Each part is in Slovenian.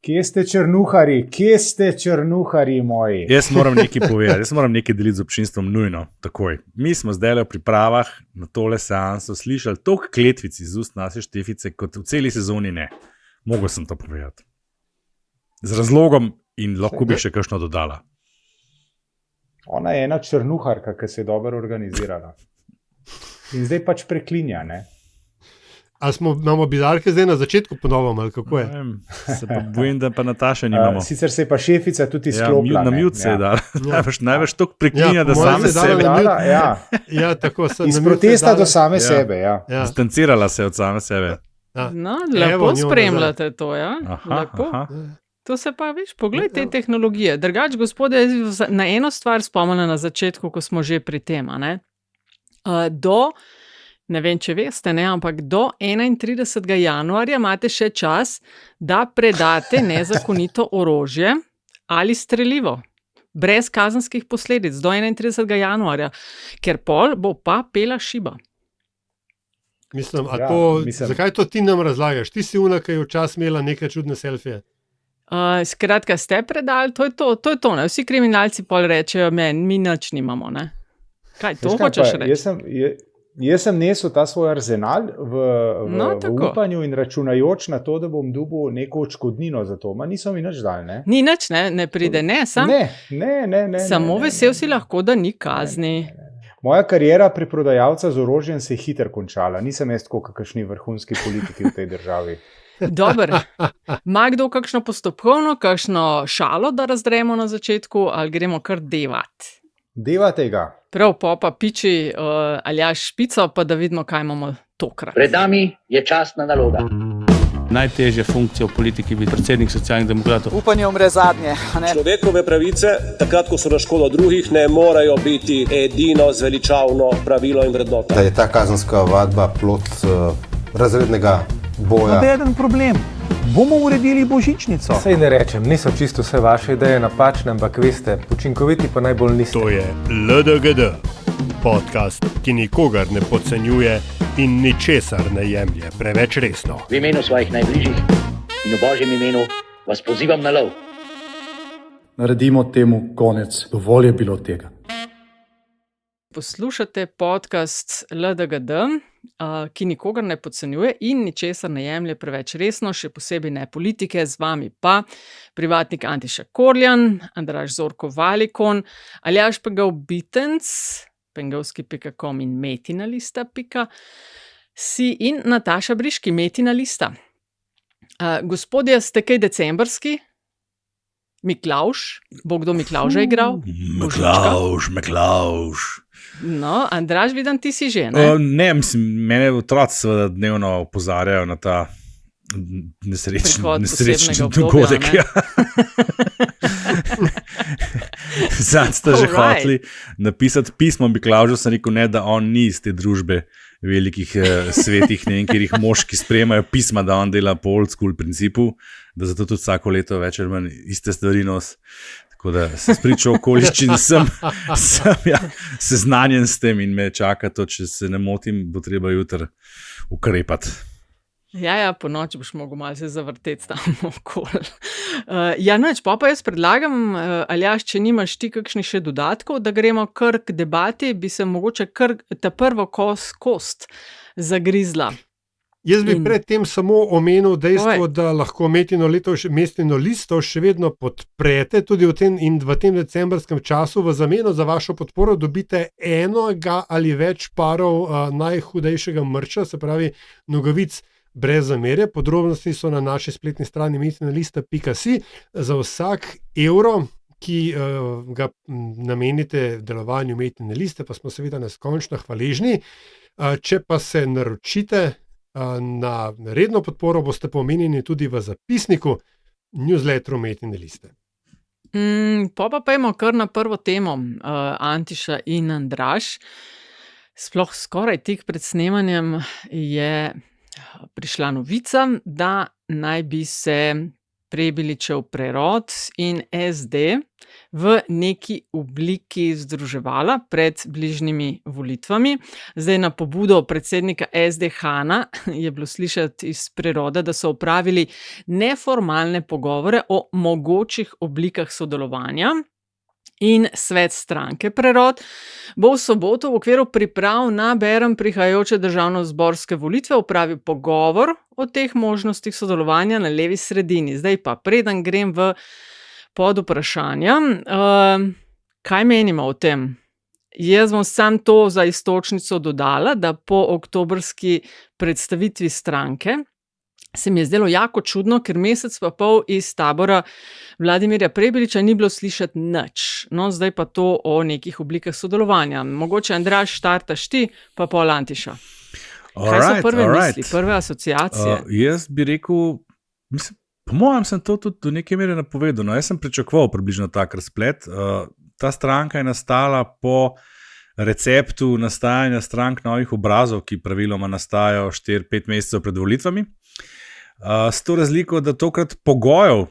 Kje ste črnuhari moji? Jaz moram nekaj povedati, jaz moram nekaj deliti z občinstvom nujno, takoj. Mi smo zdaj v pripravah na tole seanso slišali toliko kletvic iz ust naše Štefice, kot v celi sezoni ne. Mogel sem to povedati. Z razlogom in lahko bi še kakšno dodala. Ona je ena črnuharka, ki se je dobro organizirala. In zdaj pač preklinja, ne? A imamo bizarke zdaj na začetku ponovno, ali kako je? Se pa bojim, da pa Nataša nimamo. Sicer se je pa šefica tudi izklopila. Na mute se je dala. Največ toliko preklinja, da same sebe. Ja, tako. Iz protesta do same sebe, ja. Distancirala se je od same sebe. No, lepo spremljate to, ja. Lepo. To se pa, veš, poglej te tehnologije. Drugač, gospode, na eno stvar spomnila na začetku, ko smo že pri tem, ne? Ne vem, če veste, ne, ampak do 31. januarja imate še čas, da predate nezakonito orožje ali strelivo. Brez kazenskih posledic do 31. januarja, ker pol bo pa pela šiba. Mislim, zakaj to ti nam razlagaš? Ti si una, ki je včasih imela neke čudne selfije. Skratka, ste predali, to je to, ne. Vsi kriminalci pol rečejo, mi nič nimamo, ne. Kaj, to hočeš reči? Jaz sem nesel ta svoj arzenal v upanju in računajoč na to, da bom dobil neko odškodnino za to. Niso mi nič dali, ne? Ni nič, ne pride, ne, sam? Ne. Samo vesel si lahko, da ni kazni. Moja kariera preprodajalca z orožjem se je hitro končala. Nisem jaz tako kakšni vrhunski politiki v tej državi. Dobro. Ma kdo kakšno postopkovno, kakšno šalo, da razdremo na začetku, ali gremo kar devat? Deva tega. Prav, pa piči Aljaž Špico, pa da vidimo, kaj imamo tokrat. Pred nami je častna naloga. Najtežja funkcija v politiki je biti predsednik Socialnih demokratov. Upanje umre zadnje. Človekove pravice, takrat ko so na škodo drugih, ne morejo biti edino zveličavno pravilo in vrednota. Da je ta kazenska ovadba plod razrednega boja. Nobeden problem. Bomo uredili božičnico. Sej ne rečem, niso čisto vse vaše ideje napačne, ampak veste, učinkoviti pa najbolj niste. To je LDGD, podcast, ki nikogar ne podcenjuje in ničesar ne jemlje preveč resno. V imenu svojih najbližjih in v Božjem imenu vas pozivam na lov. Naredimo temu konec, dovolj je bilo tega. Poslušate podcast LDGD, ki nikogar ne podcenjuje in ničesar ne jemlje preveč resno, še posebej ne politike, z vami pa privatnik Antiša Korljan, Andraž Zorko Valikon, Aljaž Pengal Bitenc, pengalski.com in metinalista.si in Nataša Briški, Metina lista. Gospodje, ste kaj decembrski? Miklavž? Bo kdo Miklavža igral? Miklavž. No, Andraž, vidim, ti si že, ne? Ne, mislim, mene otroci seveda dnevno opozarjajo na ta nesrečni dogodek. Ja. Zdaj ste že hoteli napisati pismo Miklavžu, sem rekel, ne, da on ni iz te družbe velikih svetih, ne vem, kjer jih moški sprejemajo pisma, da on dela po old school principu, da zato tudi vsako leto več ali manj iste stvari nos. Tako da se spričal okoliščin, sem seznanjen s tem in me čaka to, če se ne motim, bo treba jutri ukrepati. Ja, po noči boš mogel malo se zavrteti tam okoli. Nič, pa jaz predlagam, Aljaž, če nimaš ti kakšnih še dodatkov, da gremo kar k debati, bi se mogoče kar ta prvo kost zagrizla. Jaz bi predtem samo omenil dejstvo, da lahko Metino listo še vedno podprete tudi v tem decembrskem času. V zameno za vašo podporo dobite enega ali več parov najhudejšega mrča, se pravi nogavic brez zamere. Podrobnosti so na naši spletni strani metinalista.si. Za vsak evro, ki ga namenite delovanju Metine liste, pa smo seveda neskončno hvaležni. Če pa se naročite na redno podporo, boste pomenjeni tudi v zapisniku newsletteru Metine liste. Pa pojmo kar na prvo temo, Antiša in Andraž. Sploh skoraj tik pred snemanjem je prišla novica, da naj bi se Prebiličev prerod in SD v neki obliki združevala pred bližnjimi volitvami. Zdaj na pobudo predsednika SD Hana je bilo slišati iz preroda, da so opravili neformalne pogovore o mogočih oblikah sodelovanja. In svet stranke Prerod bo v soboto v okviru priprav na prihajajoče državnozborske volitve opravil pogovor o teh možnostih sodelovanja na levi sredini. Zdaj pa, preden grem v pod vprašanja, kaj menimo o tem? Jaz bom sam to za iztočnico dodala, da po oktobrski predstavitvi stranke se mi je zdelo jako čudno, ker mesec pa pol iz tabora Vladimirja Prebiliča ni bilo slišati nič. No, zdaj pa to o nekih oblikah sodelovanja. Mogoče Andraž štartaš ti, pa pol Antiša. Kaj so prve misli, prve asociacije? Jaz bi rekel, mislim, po mojem sem to tudi do neke mere napovedal. No, jaz sem pričakoval približno tak razplet. Ta stranka je nastala po receptu nastajanja strank novih obrazov, ki praviloma nastajajo 4-5 mesecev pred volitvami. S to razliko, da tokrat pogojev,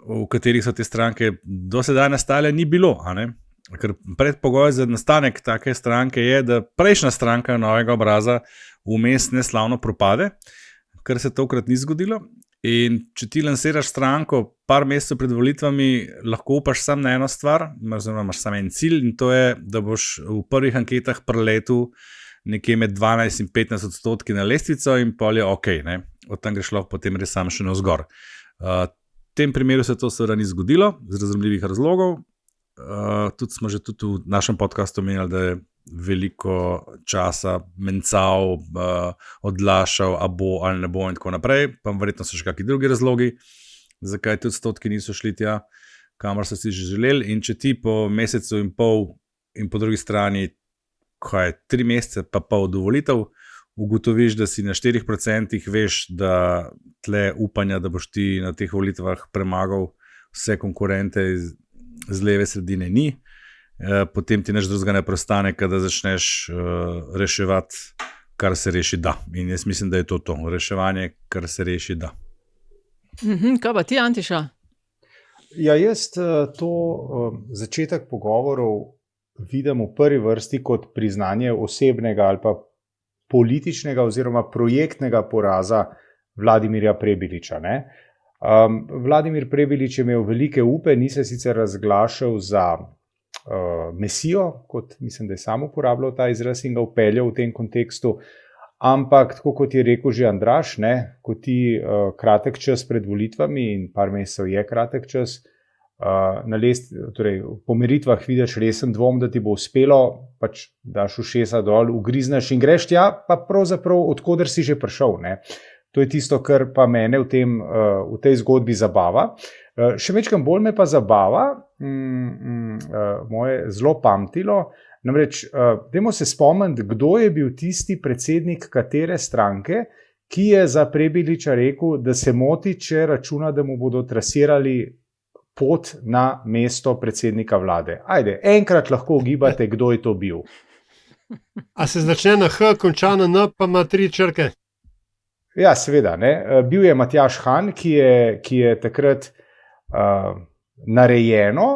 v katerih so te stranke do sedaj nastale, ni bilo. Ker predpogoj za nastanek take stranke je, da prejšnja stranka novega obraza vmes neslavno propade, kar se tokrat ni zgodilo. In če ti lansiraš stranko par mesecev pred volitvami, lahko upaš sam na eno stvar, oziroma imaš samo en cilj, in to je, da boš v prvih anketah preletel nekje med 12 in 15% na lestvico in pol je ok, ne? Od tam greš lahko potem res sam še navzgor. V tem primeru se to seveda ni zgodilo, z razumljivih razlogov. Tudi smo že tudi v našem podcastu omenjali, da je veliko časa mencal, odlašal, a bo ali ne bo in tako naprej, pa verjetno so še kakšni drugi razlogi, zakaj ti odstotki niso šli tja, kamor so si že želeli. In če ti po mesecu in pol in po drugi strani 3 mesece pa pol do volitev ugotoviš, da si na 4%, veš, da tle upanja, da boš ti na teh volitvah premagal vse konkurente z leve sredine ni, potem ti nič drugega ne preostane, da začneš reševati, kar se reši da. In jaz mislim, da je to reševanje, kar se reši da. Kaj pa ti, Antiša? Ja, jaz to začetek pogovorov vidim v prvi vrsti kot priznanje osebnega ali pa političnega oziroma projektnega poraza Vladimirja Prebiliča. Vladimir Prebilič je imel velike upe, ni se sicer razglašal za mesijo, kot mislim, da je sam uporabljal ta izraz in ga vpeljal v tem kontekstu, ampak tako kot je rekel že Andraž, ko ti kratek čas pred volitvami, in par mesecev je kratek čas, torej po meritvah vidiš resen dvom, da ti bo uspelo, pač daš ušesa dol, ugrizneš in greš tja, pa pravzaprav odkoder si že prišel. To je tisto, kar pa mene v tej zgodbi zabava. Še večkrat bolj me pa zabava moje zelo pamtilo, namreč dajmo se spomniti, kdo je bil tisti predsednik katere stranke, ki je za Prebiliča rekel, da se moti, če računa, da mu bodo trasirali pot na mesto predsednika vlade. Ajde, enkrat lahko ugibate, kdo je to bil. A se začne na H, konča na N, pa ima 3 črke? Ja, seveda. Bil je Matjaž Han, ki je takrat narejeno,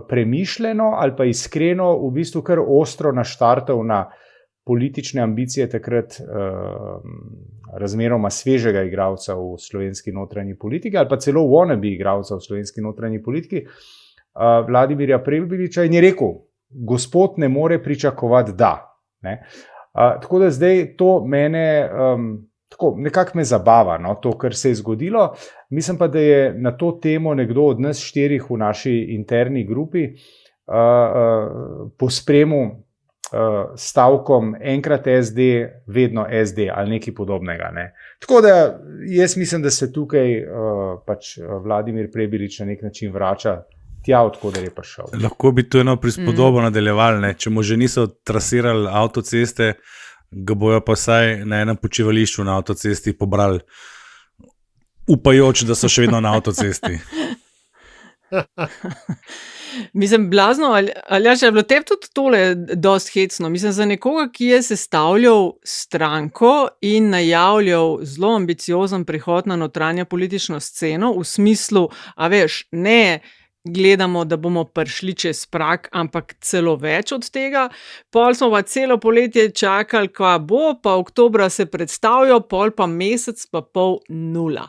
premišljeno ali pa iskreno v bistvu kar ostro naštartal na politične ambicije takrat razmeroma svežega igralca v slovenski notranji politiki ali pa celo wannabe igralca v slovenski notranji politiki, Vladimirja Prebiliča, in je rekel, gospod ne more pričakovati, da. Tako da zdaj to mene nekako me zabava, to, kar se je zgodilo. Mislim pa, da je na to temo nekdo od nas 4 v naši interni grupi pospremil stavkom enkrat SD, vedno SD ali nekaj podobnega. Tako da jaz mislim, da se tukaj pač Vladimir Prebilič na nek način vrača tja, odkoder je prišel. Lahko bi to eno prispodobo nadaljevali, če mu že niso trasirali avtoceste, ga bojo pa vsaj na enem počivališču na avtocesti pobrali, upajoč, da so še vedno na avtocesti. Mislim, blazno, ali je bilo tebi tudi tole dosti hecno? Mislim, za nekoga, ki je sestavljal stranko in najavljal zelo ambiciozen prihod na notranjo politično sceno, v smislu, a veš, ne gledamo, da bomo prišli čez prag, ampak celo več od tega. Pol smo pa celo poletje čakali, kva bo, pa oktobra se predstavijo, pol pa mesec pa pol nula.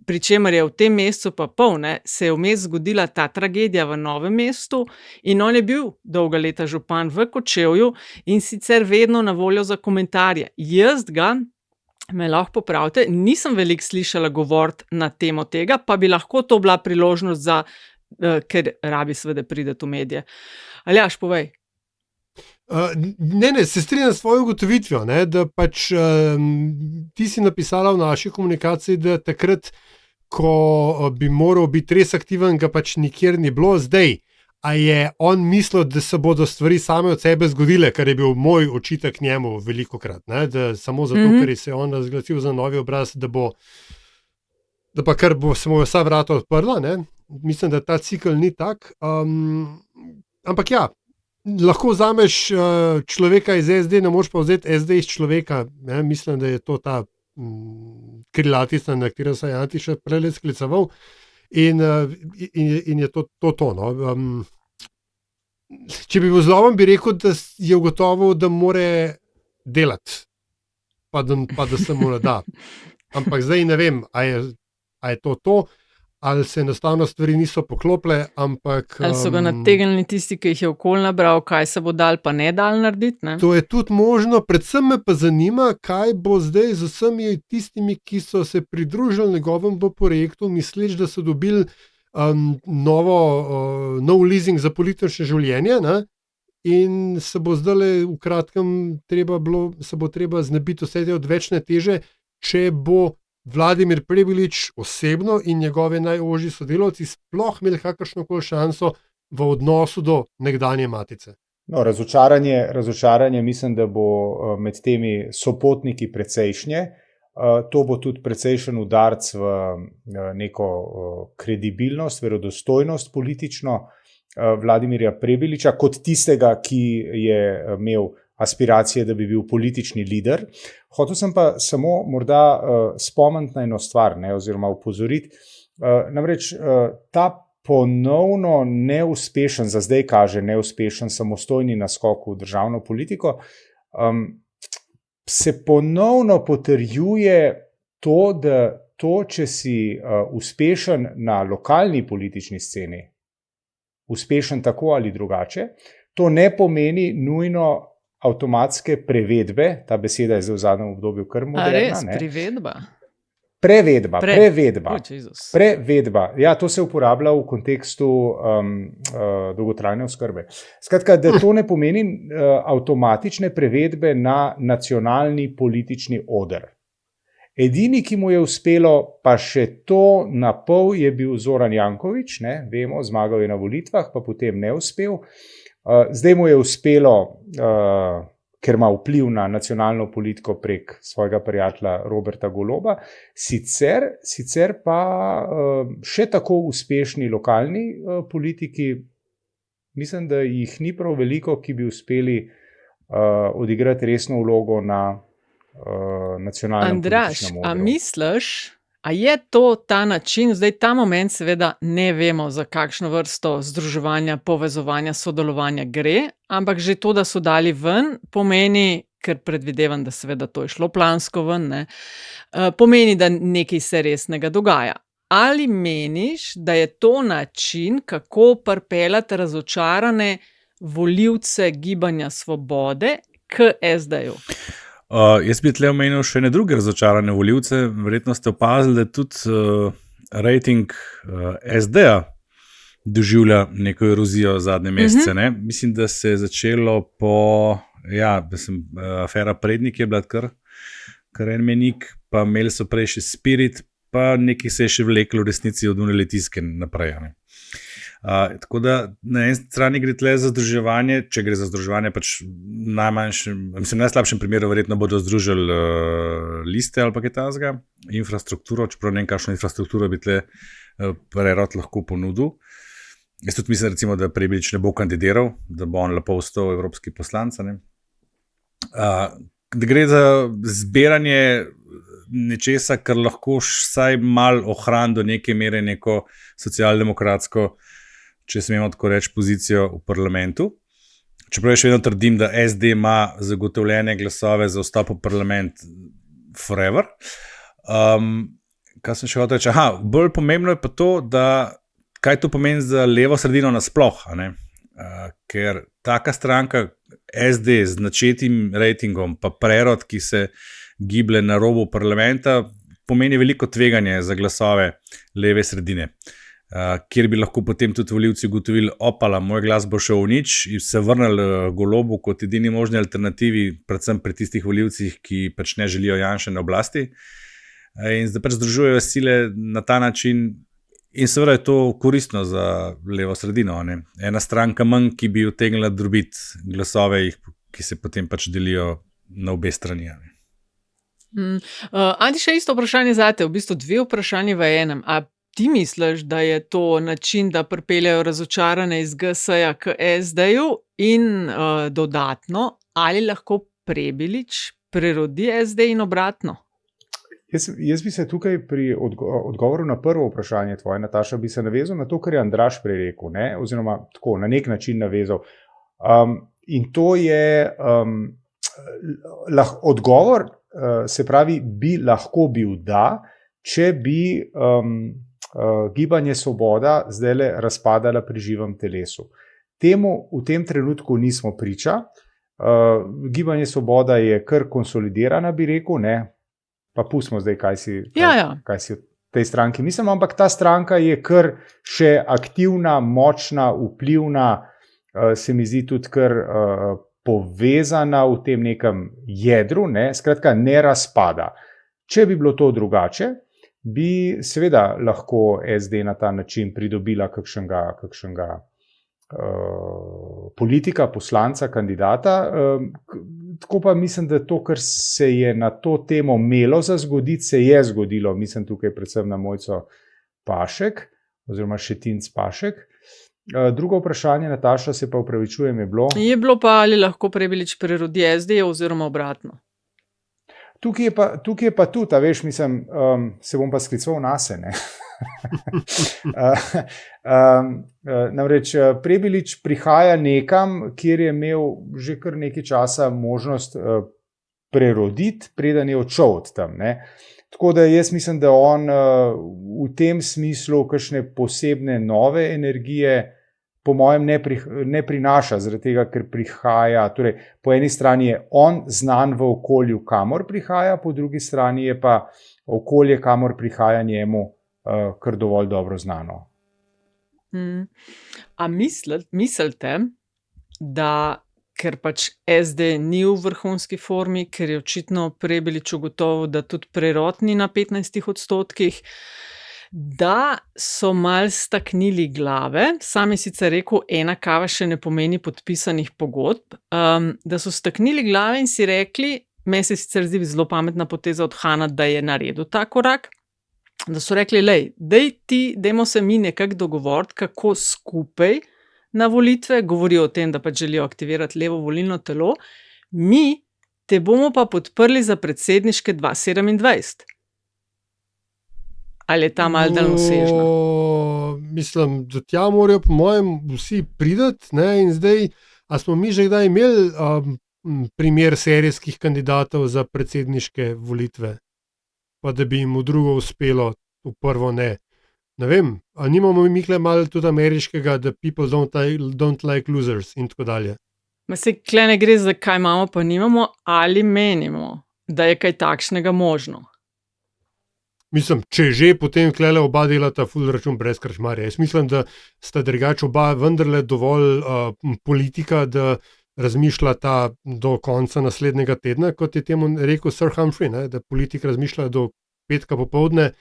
Pričemer je v tem mesecu pa pol, se je vmes zgodila ta tragedija v Novem mestu in on je bil dolga leta župan v Kočevju in sicer vedno na voljo za komentarje. Jaz ga, me lahko popravite, nisem veliko slišala govoriti na temo tega, pa bi lahko to bila priložnost za ker rabi seveda pride v medije. Aljaž, povej. Ne, se strinjam s svojo ugotovitvijo, da pač ti si napisala v naši komunikaciji, da takrat, ko bi moral biti res aktiven, ga pač nikjer ni bilo. Zdaj, a je on mislil, da se bodo stvari same od sebe zgodile, kar je bil moj očitek njemu velikokrat, da samo zato, ker se je on razglasil za novi obraz, da pa kar bo se mu vsa vrata odprla, Mislim, da ta cikl ni tak. Ampak ja, lahko vzameš človeka iz SD, ne moreš pa vzeti SD iz človeka. Mislim, da je to ta krilatica, na katero se je Antiša prej skliceval. In je to. No. Če bi bil zlomen, bi rekel, da je ugotovil, da more delati, pa da se mu ne da. Ampak zdaj ne vem, a je to, ali se enostavno stvari niso poklopile, ampak... Ali so ga nategnili tisti, ki jih je okoli nabral, kaj se bo dal pa ne dal narediti, ne? To je tudi možno, predvsem me pa zanima, kaj bo zdaj z vsemi tistimi, ki so se pridružili njegovemu projektu, misleč, da so dobili nov leasing za politično življenje, in se bo zdaj v kratkem treba znebiti vse te odvečne teže, če bo Vladimir Prebilič osebno in njegovi najožji sodelavci sploh imeli kakršnokoli šanso v odnosu do nekdanje matice. No, razočaranje mislim, da bo med temi sopotniki precejšnje. To bo tudi precejšen udarc v neko kredibilnost, verodostojnost politično Vladimirja Prebiliča kot tistega, ki je imel aspiracije, da bi bil politični lider. Hotel sem pa samo morda spomniti na eno stvar, oziroma upozoriti. Namreč ta ponovno neuspešen, za zdaj kaže neuspešen samostojni naskok v državno politiko, se ponovno potrjuje to, da če si uspešen na lokalni politični sceni, uspešen tako ali drugače, to ne pomeni nujno avtomatske prevedbe, ta beseda je zdaj v zadnjem obdobju kar moderna. A res, privedba? Prevedba. Ja, to se uporablja v kontekstu dolgotrajne oskrbe. Skratka, da to ne pomeni avtomatične prevedbe na nacionalni politični oder. Edini, ki mu je uspelo, pa še to na pol, je bil Zoran Janković, vemo, zmagal je na volitvah, pa potem ne uspel. Zdaj mu je uspelo, ker ima vpliv na nacionalno politiko prek svojega prijatelja Roberta Goloba, sicer pa še tako uspešni lokalni politiki, mislim, da jih ni prav veliko, ki bi uspeli odigrati resno vlogo na nacionalnem političnem odru. Andraž, a misliš, a je to ta način, zdaj ta moment seveda ne vemo, za kakšno vrsto združevanja, povezovanja, sodelovanja gre, ampak že to, da so dali ven, pomeni, ker predvidevam, da seveda to je šlo plansko ven, pomeni, da nekaj se resnega dogaja. Ali meniš, da je to način, kako pripeljati razočarane volivce Gibanja Svobode k SD-ju? Jaz bi tle omenil še ne druge razočarane volivce. Verjetno ste opazili, da tudi rating SD-ja doživlja neko erozijo zadnje mesece. Mislim, da se je začelo afera Prednik je bila kar en menik, pa imeli so prej še Spirit, pa nekaj se je še vleklo v resnici od une Litijske naprej. Tako da na eni strani gre tle za združevanje, če gre za združevanje pač najslabšem primeru verjetno bodo združili liste ali pa kaj takega, infrastrukturo, čeprav ne vem, kakšno infrastrukturo bi tle Prerod lahko ponudil. Jaz tudi mislim, recimo, da Prebilič ne bo kandidiral, da bo on lepo ostal evropski poslanec. Da gre za zbiranje nečesa, kar lahko vsaj mal ohrani do neke mere neko socialdemokratsko, če smemo tako reči, pozicijo v parlamentu. Čeprav še vedno trdim, da SD ima zagotovljene glasove za vstop v parlament forever. Kaj sem še hotel reči? Bolj pomembno je pa to, da kaj to pomeni za levo sredino nasploh, ker taka stranka SD z načetim rejtingom pa prerod, ki se giblje na robu parlamenta, pomeni veliko tveganje za glasove leve sredine, kjer bi lahko potem tudi volivci ugotovili, opala, moj glas bo šel v nič in se vrnili Golobu kot edini možni alternativi, predvsem pri tistih volivcih, ki pač ne želijo Janše na oblasti in zdaj pač združujejo sile na ta način. In seveda je to koristno za levo sredino. Ena stranka manj, ki bi utegnila drobiti glasove, ki se potem pač delijo na obe strani. Andi, še isto vprašanje zate, v bistvu 2 vprašanje v enem. A ti misliš, da je to način, da pripeljajo razočarane iz GS-ja k SD-ju in dodatno, ali lahko Prebilič prerodi SD in obratno? Jaz bi se tukaj pri odgovoru na prvo vprašanje tvoje, Nataša, bi se navezal na to, kar je Andraž prej rekel, oziroma tako na nek način navezal. In to je odgovor, se pravi, bi lahko bil da, če bi Gibanje Svoboda zdajle razpadala pri živem telesu. Temu v tem trenutku nismo priča. Gibanje Svoboda je kar konsolidirana, bi rekel, pa pustimo zdaj, kaj si v tej stranki mislim, ampak ta stranka je kar še aktivna, močna, vplivna, se mi zdi tudi kar povezana v tem nekem jedru, skratka ne razpada. Če bi bilo to drugače, bi seveda lahko SD na ta način pridobila kakšnega politika, poslanca, kandidata. Tako pa mislim, da to, kar se je na to temo imelo za zgoditi, se je zgodilo. Mislim tukaj predvsem na Mojco Pašek oziroma Šetinc Pašek. Drugo vprašanje, Nataša, se pa opravičujem, je bilo? Je bilo pa, ali lahko Prebilič prerodi SD oziroma obratno? Tukaj je pa tudi, veš, mislim, se bom pa sklical nase, namreč Prebilič prihaja nekam, kjer je imel že kar nekaj časa možnost preroditi, preden je odšel od tam. Tako da jaz mislim, da on v tem smislu kakšne posebne nove energije po mojem ne prinaša, zaradi tega, ker prihaja, torej po eni strani je on znan v okolju, kamor prihaja, po drugi strani je pa okolje, kamor prihaja njemu, kar dovolj dobro znano. A mislite, da ker pač SD ni v vrhunski formi, ker je očitno Prebilič ugotovil, da tudi prerod ni na 15%, da so mal staknili glave, sam je sicer rekel, ena kava še ne pomeni podpisanih pogodb, da so staknili glave in si rekli, meni se sicer zdi zelo pametna poteza od Hana, da je naredil ta korak, da so rekli, dajmo se mi nekako dogovoriti, kako skupaj na volitve, govorijo o tem, da pač želijo aktivirati levo volilno telo, mi te bomo pa podprli za predsedniške 2027. Ali je ta malo daljnosežna? Mislim, da tja morajo po mojem vsi pridati, in zdaj, a smo mi že kdaj imeli primer serijskih kandidatov za predsedniške volitve, pa da bi jim v drugo uspelo, v prvo ne. Ne vem, a nimamo mi malo tudi ameriškega, da people don't like losers in tako dalje. Se kle ne gre za kaj imamo pa nimamo, ali menimo, da je kaj takšnega možno? Mislim, če že, potem klele oba delata ful račun brez krčmarja. Jaz mislim, da sta drugače oba vendarle dovolj politika, da razmišljata do konca naslednjega tedna, kot je temu rekel Sir Humphrey, da politik razmišlja do petka popoldne,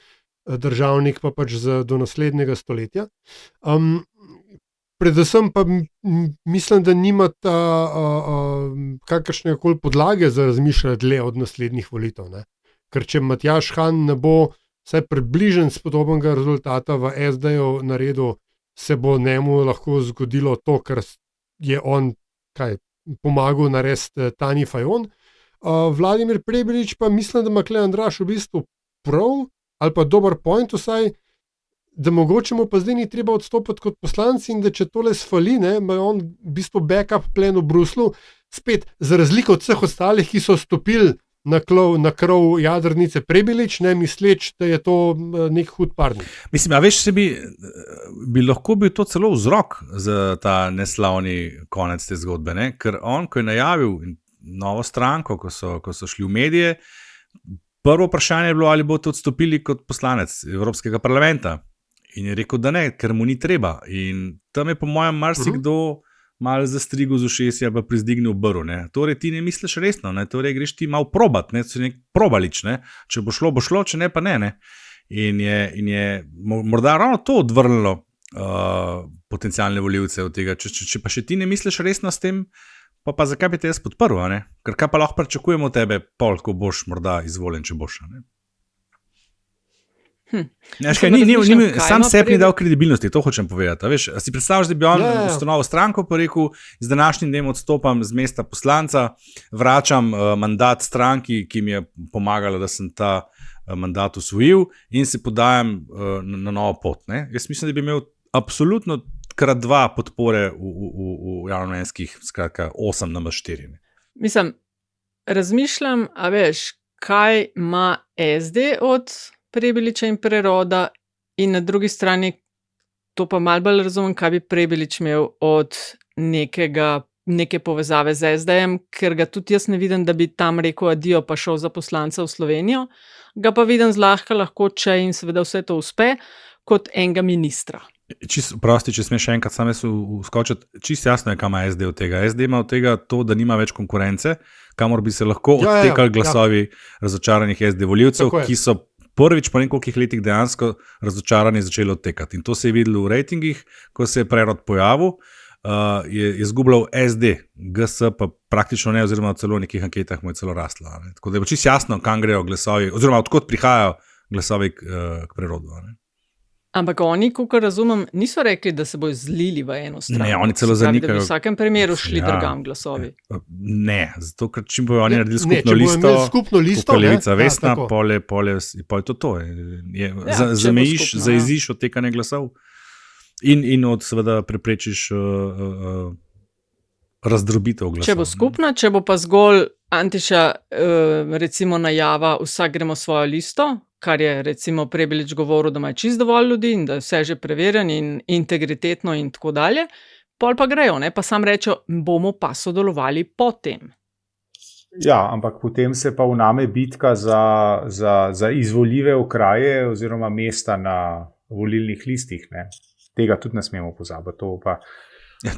državnik pa pač do naslednjega stoletja. Predvsem pa mislim, da nimata kakršne koli podlage za razmišljati dlje od naslednjih volitev. Ker če Matjaž Han ne bo vsaj približen spodobnega rezultata v SD-ju naredil se bo njemu lahko zgodilo to, kar je on pomagal narediti Tanji Fajon. Vladimir Prebilič pa mislim, da ima Klej Andraž v bistvu prav, ali pa dober point vsaj, da mogoče mu pa zdaj ni treba odstopiti kot poslanci in da če tole sfali, ima on v bistvu backup plan v Bruslu, spet za razliko od vseh ostalih, ki so stopili na krov jadrnice Prebilič, ne misleč, da je to nek hud parnik. Mislim, a veš, bi lahko bil to celo vzrok za ta neslavni konec te zgodbe, ne? Ker on, ko je najavil novo stranko, ko so šli v medije, prvo vprašanje je bilo, ali boste odstopili kot poslanec Evropskega parlamenta. In je rekel, da ne, ker mu ni treba. In tam je po mojem marsikdo malo zastrigel z ušesi ali pa prizdignil brv. Torej ti ne misliš resno, torej greš ti malo probat, si nek probalič, če bo šlo, če ne pa ne. In je morda ravno to odvrnilo potencialne volivce od tega, če pa še ti ne misliš resno s tem, pa zakaj bi te jaz podprl, ker kaj pa lahko pričakujemo od tebe, pol, ko boš morda izvoljen, če boš. Sam sebi ni dal kredibilnosti, to hočem povedati. Veš, si predstavljaš, da bi on ustanovil stranko, pa rekel, z današnjim dnem odstopam z mesta poslanca, vračam mandat stranki, ki mi je pomagala, da sem ta mandat usvojil in se podajam na novo pot. Jaz mislim, da bi imel absolutno krat 2 podpore v javnomnenjskih, skratka 8-4. Mislim, razmišljam, a veš, kaj ima SD od Prebiliča in Preroda in na drugi strani, to pa malo bolj razumem, kaj bi Prebilič imel od neke povezave z SD-jem, ker ga tudi jaz ne vidim, da bi tam rekel adijo pa šel za poslanca v Slovenijo, ga pa vidim zlahka lahko, če in seveda vse to uspe, kot enega ministra. Prosti, če smeš še enkrat same skočiti, čisto jasno je, kam ima SD od tega. SD ima od tega to, da nima več konkurence, kamor bi se lahko odtekali glasovi razočaranih SD volivcev, ki so prvič po nekoliko letih dejansko razočarani začeli odtekati. In to se je videlo v rejtingih, ko se je Prerod pojavil, je izgubljal SD, GS pa praktično ne, oziroma celo v nekih anketah mu je celo rasla. Tako da je čisto jasno, kam grejo glasovi, oziroma odkot prihajajo glasovi k Prerodu. Ampak oni, kakor razumem, niso rekli, da se bojo zlili v eno stran. Ne, oni celo zanikajo. Da bi v vsakem primeru šli drugam glasovi. Ne, zato ker čim bojo oni naredili skupno listo, Levica, Vesna, pol je to. Zaiziš odtekanje glasov in od seveda preprečiš razdrobitev glasov. Če bo skupna, če bo pa zgolj Antiša recimo najava, vsak gremo svojo listo, kar je recimo Prebilič govoril, da ima čisto dovolj ljudi in da je vse že preverjeno in integritetno in tako dalje, pol pa grejo, pa sam rečejo, bomo pa sodelovali potem. Ja, ampak potem se pa vname bitka za izvoljive okraje oziroma mesta na volilnih listih. Tega tudi ne smemo pozabiti.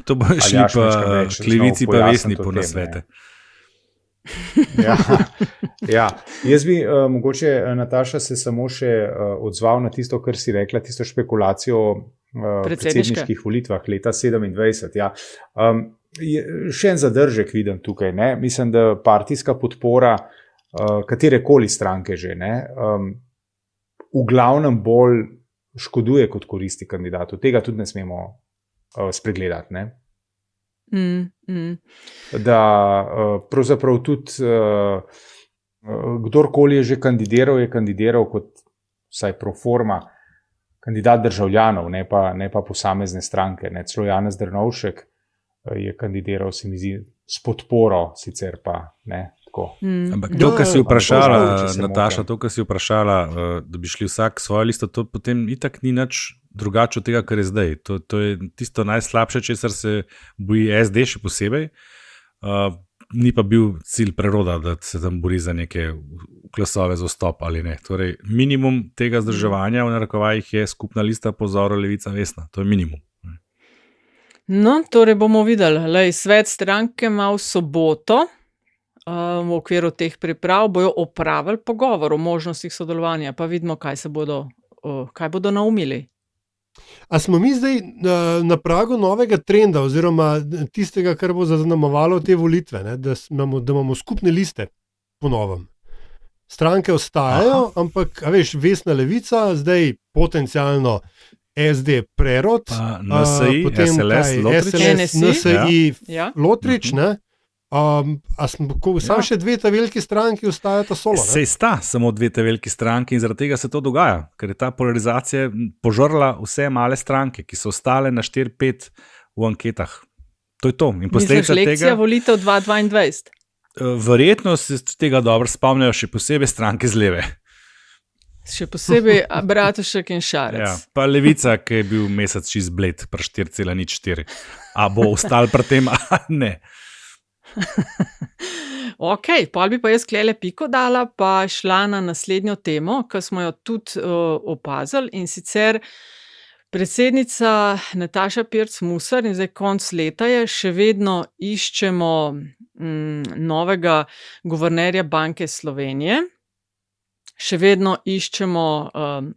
To bo šli pa Klevici pa Vesni po nasvete. Ja. Jaz bi mogoče, Nataša, se samo še odzval na tisto, kar si rekla, tisto špekulacijo o predsedniških volitvah leta 2027. Ja. Še en zadržek vidim tukaj. Mislim, da partijska podpora katerekoli stranke že, v glavnem bolj škoduje kot koristi kandidatu. Tega tudi ne smemo spregledati. Da pravzaprav tudi kdorkoli je že kandidiral, je kandidiral kot vsaj pro forma kandidat državljanov, ne pa posamezne stranke. Celo Janez Drnovšek je kandidiral, se mi zdi, s podporo, sicer pa ne. Ampak to, kar si vprašala, Nataša, da bi šli vsak svojo listo, to potem itak ni nič drugače od tega, kar je zdaj. To je tisto najslabše, česar se boji SD še posebej. Ni pa bil cilj Preroda, da se tam bori za neke glasove za vstop ali ne. Torej, minimum tega združevanja v narekovajih je skupna lista po vzoru Levica Vesna. To je minimum. No, torej bomo videli. Svet stranke ima v soboto v okviru teh priprav bojo opravili pogovor o možnostih sodelovanja, pa vidimo, kaj bodo naumili. A smo mi zdaj na pragu novega trenda, oziroma tistega, kar bo zaznamovalo te volitve, da imamo skupne liste po novem? Stranke ostajajo, ampak, Vesna Levica, zdaj potencialno SD Prerod, NSI, potem SLS, Lotrič. SLS, NSI, Ja. Lotrič, ne? Samo še dve ta veliki stranki ostajata solo. Ne? Sej sta samo dve te veliki stranki in zaradi tega se to dogaja, ker je ta polarizacija požrla vse male stranke, ki so ostale na 4-5 v anketah. To je to. In posledica Misliš, lekcija tega, volitev 2022? verjetno se tega dobro spomnijo še posebej stranke z leve. Še posebej Bratušek in Šarec. Ja, pa Levica, ki je bil mesec čist bled, pri 4,04. A bo ostal pri tem, a ne. Ok, pol bi pa jaz klele piko dala, pa šla na naslednjo temo, ki smo jo tudi opazili, in sicer predsednica Nataša Pirc Musar, in zdaj konc leta je, še vedno iščemo novega guvernerja Banke Slovenije, še vedno iščemo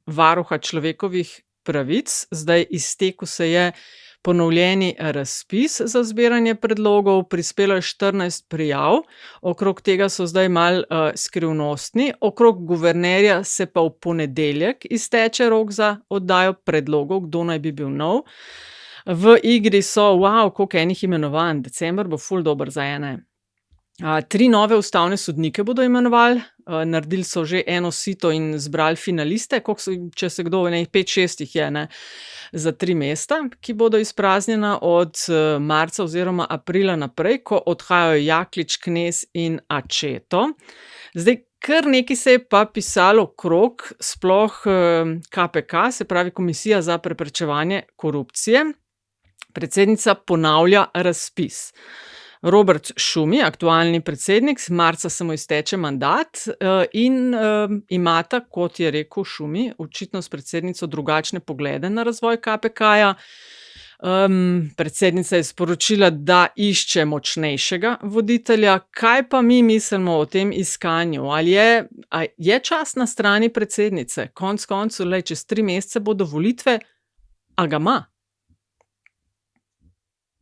varuha človekovih pravic, zdaj iztekel se je ponovljeni razpis za zbiranje predlogov, prispelo je 14 prijav, okrog tega so zdaj malo skrivnostni, okrog guvernerja se pa v ponedeljek izteče rok za oddajo predlogov, kdo naj bi bil nov. V igri so, koliko enih imenovanj, december bo ful dober za ene. 3 nove ustavne sodnike bodo imenovali, naredili so že eno sito in zbrali finaliste, če se kdo, 5-6 jih je, ne, za 3 mesta, ki bodo izpraznjena od marca oziroma aprila naprej, ko odhajajo Jaklič, Knez in Accetto. Zdaj, kar nekaj se je pa pisalo okrog, sploh KPK, se pravi Komisija za preprečevanje korupcije. Predsednica ponavlja razpis. Robert Šumi, aktualni predsednik, marca se mu izteče mandat in imata, kot je rekel Šumi, očitno s predsednico drugačne poglede na razvoj KPK-ja. Predsednica je sporočila, da išče močnejšega voditelja. Kaj pa mi mislimo o tem iskanju? Ali je čas na strani predsednice? Konec koncev, čez 3 mesece bodo volitve, a ga ima?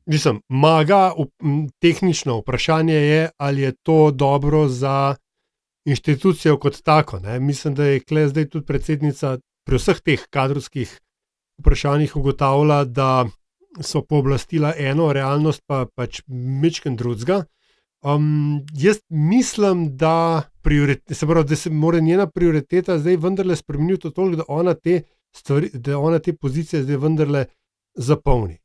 Mislim, maga, tehnično vprašanje je, ali je to dobro za inštitucijo kot tako. Ne? Mislim, da je kle zdaj tudi predsednica pri vseh teh kadrovskih vprašanjih ugotavlja, da so pooblastila eno, realnost pa pač mičken drugega. Jaz mislim, da se mora njena prioriteta zdaj vendarle spremeniti toliko, da ona te pozicije zdaj vendarle zapolni.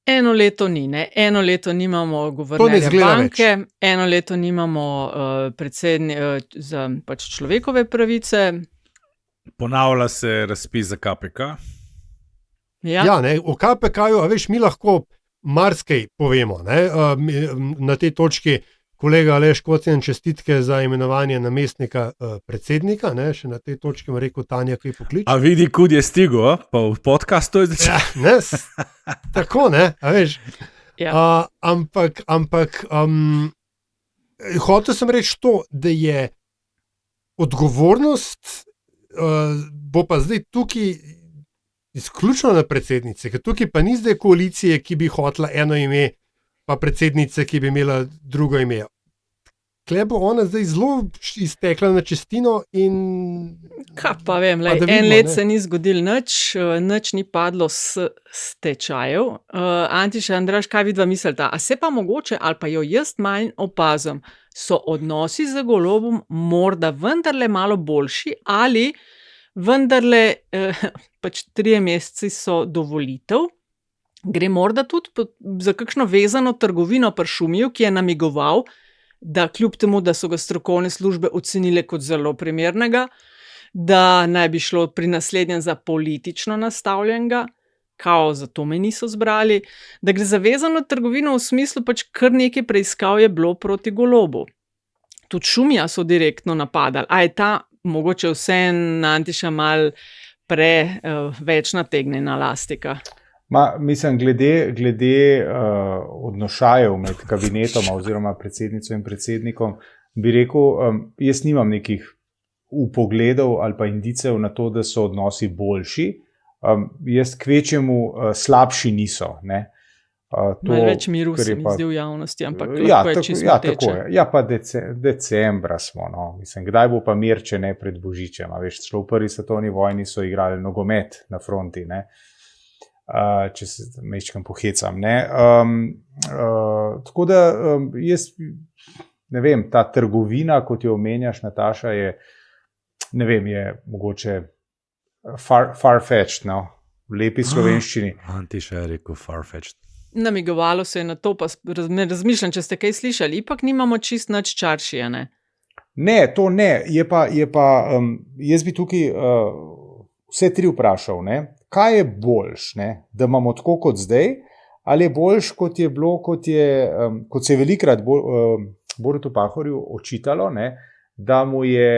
Eno leto ni, ne? Eno leto nimamo guvernerja banke, eno leto nimamo za pač človekove pravice. Ponavlja se razpis za KPK. Ja, ne, o KPK-ju, veš, mi lahko marsikaj povemo, ne? Na tej točki kolega Aleš Kocjan, čestitke za imenovanje namestnika predsednika, ne? Še na tej točki mu rekel Tanja, kaj pokliče. A vidi, kud je stigel, pa v podcastu je začel. Ja, ne, tako, ne, a veš. Ja. Ampak hotel sem reči to, da je odgovornost bo pa zdaj tukaj izključno na predsednici, ker tukaj pa ni zdaj koalicije, ki bi hotela eno ime, pa predsednice, ki bi imela drugo ime. Kle bo ona zdaj zelo iztekla na čistino in... Kaj pa vem, en let se ni zgodil nič ni padlo s tečajev. Antiša, Andraž, kaj vidva mislita? A se pa mogoče, ali pa jo jaz manj opazim, so odnosi z Golobom morda vendarle malo boljši, ali vendarle pač 3 meseci so do volitev, gre morda tudi za kakšno vezano trgovino pri Šumiju, ki je namigoval, da kljub temu, da so ga strokovne službe ocenile kot zelo primernega, da naj bi šlo pri naslednjem za politično nastavljenega, kao zato me niso zbrali, da gre za vezano trgovino v smislu pač kar nekaj preiskav je bilo proti Golobu. Tudi Šumija so direktno napadali. A je ta mogoče vseeno Antiša mal več nategnjena lastika? Mislim, glede odnošajev med kabinetoma oziroma predsednico in predsednikom, bi rekel, jaz nimam nekih vpogledov ali pa indicev na to, da so odnosi boljši. Jaz kvečjemu slabši niso. Ne? Malo več miru se mi zdi v javnosti, ampak Ja, lahko je tako, čisto ja, tako moteče. je. Ja, pa decembra smo. No. Mislim, kdaj bo pa mir, če ne pred Božičem? A veš, šlo v prvi svetovni vojni so igrali nogomet na fronti, ne? Če se mečkam pohecam. Ne? Tako da jaz ne vem, ta trgovina, kot jo omenjaš, Nataša, je, ne vem, je mogoče far-fetched, no? V lepi slovenščini. Antiša je rekel farfetched. Namigovalo se je na to, pa razmišljam, če ste kaj slišali, ipak nimamo čist nič čaršija, ne? Ne, to ne. Je pa jaz bi tukaj vse tri vprašal, ne? Kaj je boljš, ne? Da imamo tako kot zdaj, ali je boljš, kot je bilo, kot se je velikrat Borutu Pahorju očitalo, ne? Da mu je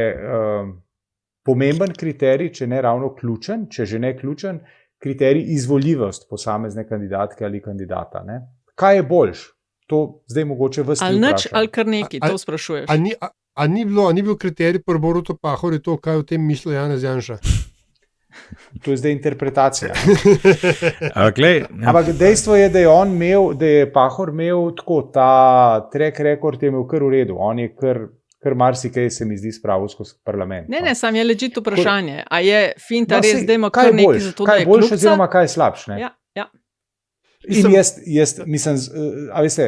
pomemben kriterij, če ne ravno ključen, če že ne ključen, kriterij izvoljivost posamezne kandidatke ali kandidata. Ne? Kaj je boljš? To zdaj mogoče vas Ali nič, vprašam. ali kar neki, to sprašuješ. A ni bil kriterij pri Borutu Pahorju to, kaj o tem misli Janez Janša? To je zdaj interpretacija. Ampak dejstvo je, da je Pahor imel tako, ta track record je imel kar v redu. On je kar marsikaj se mi zdi spravil skozi parlament. Ne, sam je ležit vprašanje. A je finta No, res, saj, da ima kaj kar je neki boljš? za to, Kaj da je je boljš kljubca? oziroma kaj je slabš? Ne? Ja. In jaz mislim, a veste,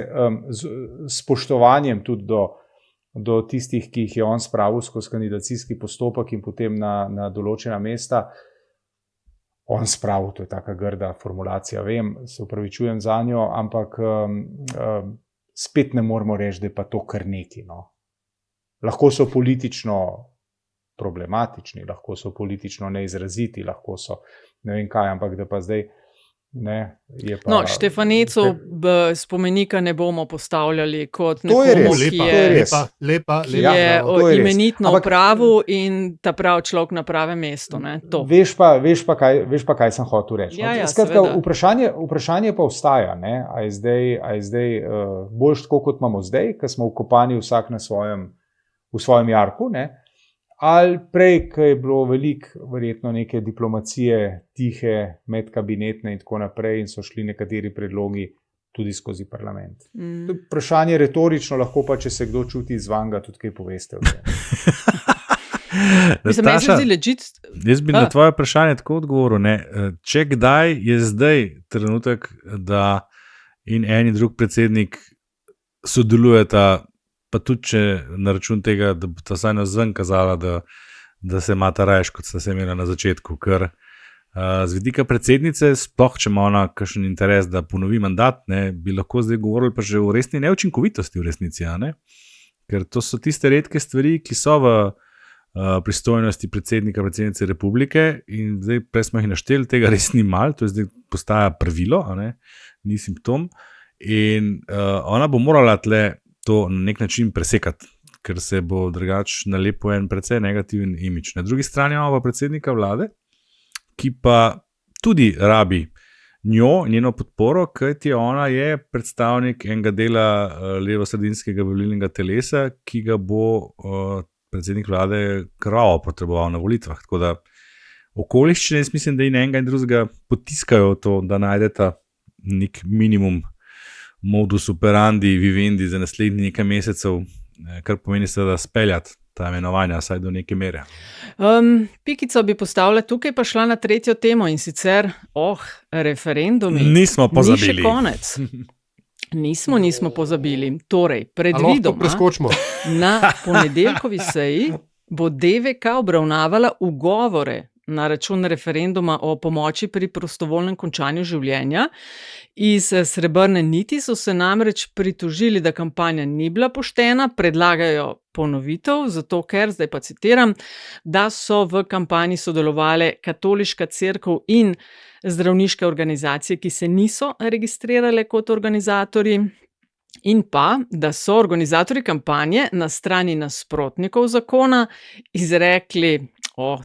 z spoštovanjem tudi do tistih, ki jih je on spravil skozi kandidacijski postopek in potem na določena mesta, on spravil, to je taka grda formulacija, vem, se upravičujem za njo, ampak spet ne moramo reči, da je pa to kar neki. No. Lahko so politično problematični, lahko so politično neizraziti, lahko so ne vem kaj, ampak da pa zdaj ne, je pa... No, Štefanecu spomenika ne bomo postavljali kot To je nekomu, res, ki to je, je res. Lepa. ki Ja, je to je res. imenitno Ampak- v pravu in ta prav človek na pravem mestu. Ne? To. Veš pa, kaj sem hotel reči. Ja, Skratka, seveda. vprašanje pa ostaja, ne? A je zdaj boljš tako, kot imamo zdaj, ker smo vkopani vsak v svojem jarku, ne? Ali prej, ko je bilo veliko verjetno neke diplomacije tihe, medkabinetne in tako naprej in so šli nekateri predlogi tudi skozi parlament. To je vprašanje retorično, lahko pa, če se kdo čuti izvan ga, tudi kaj poveste o tem. Mislim, meni se zdi legit. Jaz bi na tvoje vprašanje tako odgovoril. Ne? Če kdaj je zdaj trenutek, da in en in drug predsednik sodelujeta, pa tudi če na račun tega, da bo ta vsaj navzven kazala, da se imata rajš, kot sta se imela na začetku. Ker z vidika predsednice, sploh če ima ona kakšen interes, da ponovi mandat, ne, bi lahko zdaj govorili pa že o resni neučinkovitosti v resnici. Ne? Ker to so tiste redke stvari, ki so v pristojnosti predsednika, predsednice republike in zdaj prej smo jih našteli, tega res ni malo, to je zdaj postaja pravilo, ni simptom in ona bo morala tle to na nek način presekati, ker se bo drugače nalepil en precej negativen imidž. Na drugi strani imamo pa predsednika vlade, ki pa tudi rabi njeno podporo, kajti ona je predstavnik enega dela levo-sredinskega volilnega telesa, ki ga bo predsednik vlade kravo potreboval na volitvah. Tako da okoliščine, jaz mislim, da in enega in drugega potiskajo to, da najdeta nek minimum modus operandi, vivendi za naslednjih nekaj mesecev, kar pomeni seveda speljati ta imenovanja, vsaj do neke mere. Pikico bi postavila tukaj, pa šla na tretjo temo in sicer, referendumi. Nismo pozabili. Ni še konec. Nismo pozabili. Torej, lahko predvidoma preskočimo. na ponedeljkovi seji bo DVK obravnavala ugovore na račun referenduma o pomoči pri prostovoljnem končanju življenja. Iz Srebrne niti so se namreč pritožili, da kampanja ni bila poštena, predlagajo ponovitev, zato ker, zdaj pa citiram, da so v kampanji sodelovale Katoliška cerkev in zdravniške organizacije, ki se niso registrirale kot organizatorji, in pa, da so organizatorji kampanje na strani nasprotnikov zakona izrekli,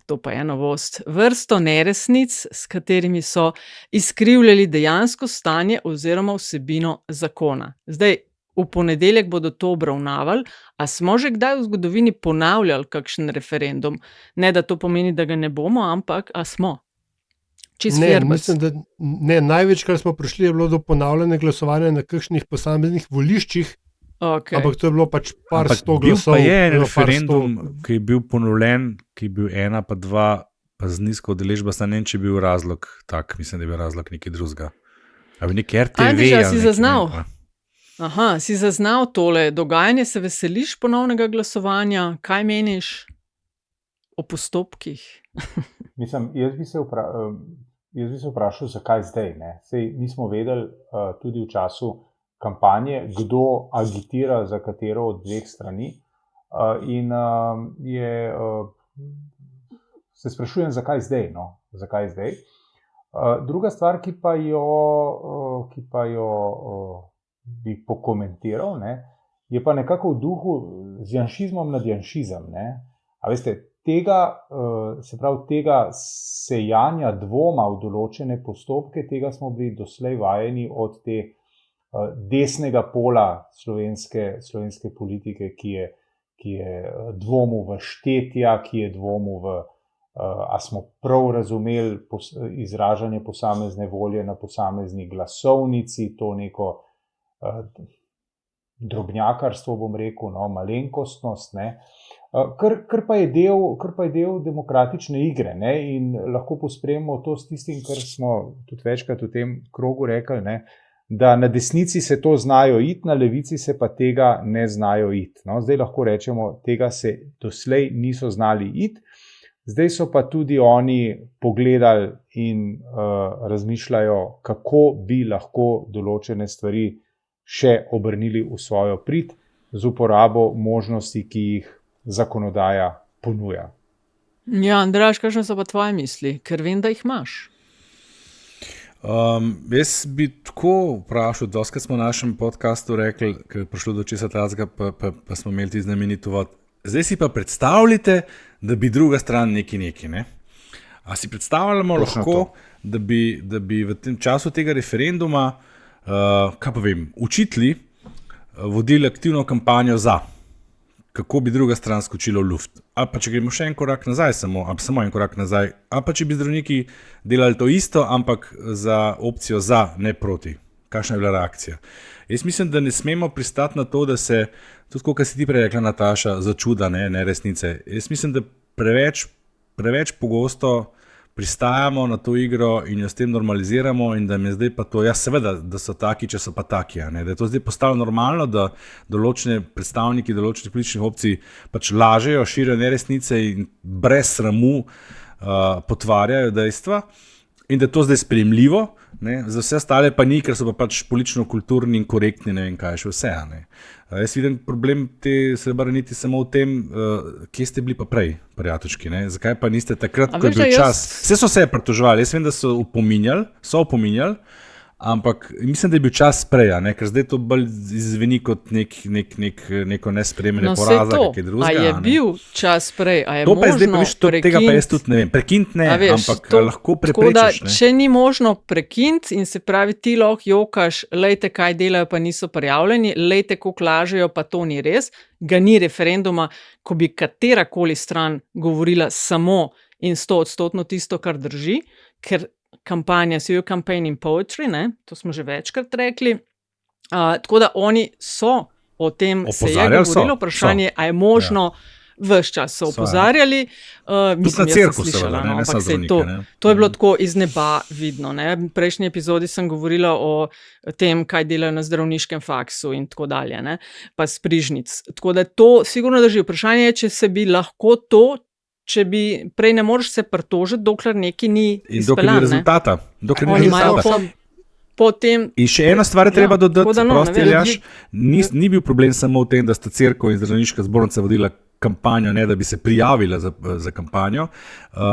to pa je novost, vrsto neresnic, s katerimi so izkrivljali dejansko stanje oziroma vsebino zakona. Zdaj, v ponedeljek bodo to obravnavali, a smo že kdaj v zgodovini ponavljali kakšen referendum? Ne, da to pomeni, da ga ne bomo, ampak a smo? Mislim, da največkrat smo prišli, je bilo do ponavljanja glasovanja na kakšnih posameznih voliščih, ampak to je bilo pač par sto glasov. Pa je en referendum, ki je bil ponovljen, ki je bil 1 pa 2, pa z nizko udeležbo, ne vem, če je bil razlog tak, mislim, da je bil razlog nekaj drugega. Ali neki RTV. Antiša, si zaznal? Aha, si zaznal tole dogajanje, se veseliš ponovnega glasovanja, kaj meniš o postopkih? Mislim, jaz bi se vprašal, zakaj zdaj. Sej mi smo vedeli tudi v času kampanje, kdo agitira za katero od dveh strani. In se sprašujem, zakaj zdaj. Zakaj zdaj? Druga stvar, ki pa jo bi pokomentiral, je pa nekako v duhu z janšizmom nad janšizem. A veste, tega sejanja dvoma v določene postopke, tega smo bili doslej vajeni od te desnega pola slovenske politike, ki je dvomil v štetja, ki je dvomil v, a smo prav razumeli izražanje posamezne volje na posamezni glasovnici, to neko drobnjakarstvo, bom rekel, malenkostnost, kar pa je del demokratične igre, in lahko pospremimo to s tistim, kar smo tudi večkrat v tem krogu rekli, da na desnici se to znajo iti, na levici se pa tega ne znajo iti. Zdaj lahko rečemo, tega se doslej niso znali iti, zdaj so pa tudi oni pogledali in razmišljajo, kako bi lahko določene stvari še obrnili v svojo prid z uporabo možnosti, ki jih zakonodaja ponuja. Ja, Andraž, kakšne so pa tvoje misli? Ker vem, da jih imaš. Jaz bi tako vprašal, doskrat smo v našem podcastu rekli, ker je prišlo do česa tazga, pa smo imeli ti znamenit uvod. Zdaj si pa predstavljate, da bi druga stran neki. A si predstavljamo lahko, da bi v tem času tega referenduma, kaj pa vem, učitelji vodili aktivno kampanjo za, kako bi druga stran skočila v luft. Ali pa če gremo še en korak nazaj, samo en korak nazaj, ali pa če bi zdravniki delali to isto, ampak za opcijo za, ne proti. Kakšna je bila reakcija? Jaz mislim, da ne smemo pristati na to, da se, tudi kot si ti prej rekla, Nataša, začuda, ne resnice. Jaz mislim, da preveč pogosto pristajamo na to igro in jo s tem normaliziramo in da mi je zdaj pa to, ja seveda, da so taki, če so pa taki, da je to zdaj postalo normalno, da določene predstavniki določenih političnih opcij pač lažejo, širijo neresnice in brez sramu potvarjajo dejstva in da je to zdaj sprejemljivo, za vse ostale pa ni, ker so pa pač politično kulturni in korektni, ne vem kaj še vse. Jaz vidim problem te Srebrniti samo v tem, kje ste bili pa prej, prijateljčki, zakaj pa niste takrat, ko je bil čas. Vse so se pritoževali, jaz vem, da so opominjali, ampak mislim, da je bil čas prej, ker zdaj to bolj izveni kot neko nesprejemanje poraza, kaj drugega. A je bil čas prej, a je to možno prekiniti? Tega pa jaz tudi ne vem. Prekiniti ne, ampak lahko preprečiš. Če ni možno prekiniti in se pravi, ti lahko jokaš, lejte, kaj delajo, pa niso prijavljeni, lejte, koliko lažejo, pa to ni res, ga ni referenduma, ko bi katerakoli stran govorila samo in 100% tisto, kar drži, ker kampanja, so your campaign in poetry, to smo že večkrat rekli, tako da oni so o tem se je govorilo, vprašanje, a je možno, ves čas so opozarjali, mislim, jaz sem slišala, ampak to je bilo tako iz neba vidno. V prejšnji epizodi sem govorila o tem, kaj delajo na zdravniškem faksu in tako dalje, pa s prižnic. Tako da to sigurno drži. Vprašanje je, če se bi lahko to, če bi prej ne moreš se pritožiti, dokler neki ni izpeljan. In dokler ni rezultata. In še ena stvar je treba dodati, prosti Aljaž, ni bil problem samo v tem, da sta Cerkev in zdravniška zbornica vodila kampanjo, ne da bi se prijavila za kampanjo.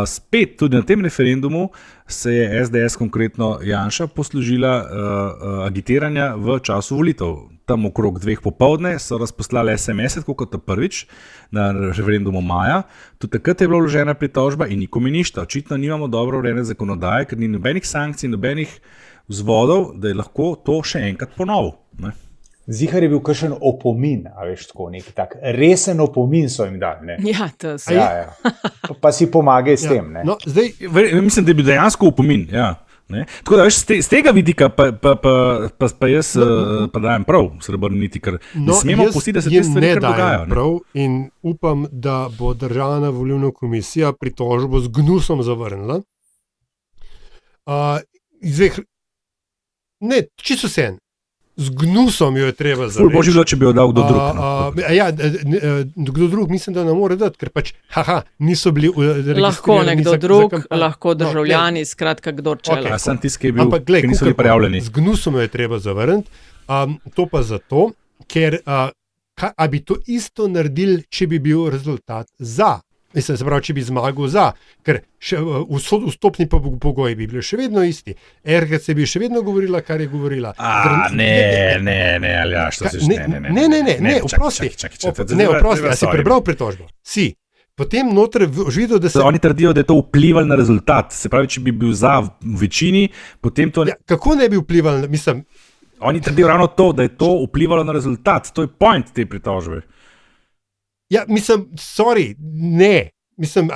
Spet tudi na tem referendumu se je SDS, konkretno Janša, poslužila agitiranja v času volitev. Tam okrog 2 popoldne so razposlali SMS, kot prvič na referendumu maja. Tudi takrat je bila vložena pritožba in nikomu ništa. Očitno nimamo dobro urejene zakonodaje, ker ni nobenih sankcij, nobenih vzvodov, da je lahko to še enkrat ponovil. Zihar je bil kakšen opomin, a veš, tako neki tak resen opomin so jim dali. Ne? Ja, to se. Ja. Pa si pomagaj s tem. Ne? No, zdaj, mislim, da je bil dejansko opomin. Ja. Ne? Tako da, veš, z tega vidika pa jaz pa dajem prav srebrni niti, ker ne smemo pustiti, da se te stvari kar dogajajo. Prav in upam, da bo Državna volilna komisija pritožbo z gnusom zavrnila. Ne, čisto vse. Z gnusom jo je treba zavrniti. Božji bilo, če bi jo dal kdo drug. Kdo drug mislim, da ne more dati, ker pač, niso bili registrirani. Lahko nekdo drug, lahko državljani, skratka, kdo če lahko. Sem tisti, ki je bil, ki niso bili prijavljeni. Z gnusom jo je treba zavrniti. To pa zato, ker a bi to isto naredili, če bi bil rezultat za. Mislim, se pravi, če bi zmagal za, ker vstopni pogoji bi bili še vedno isti. RKC bi še vedno govorila, kar je govorila. Ne, Aljaž, to si Ne, oprosti. Ne, oprosti, a si prebral pritožbo? Si. Potem noter videl, da se... Oni trdijo, da je to vplivalo na rezultat. Se pravi, če bi bil za v večini, potem to... Ja, kako ne bi vplivalo, mislim... Oni trdijo ravno to, da je to vplivalo na rezultat. To je point te pritožbe. Ja, mislim, ne. Mislim,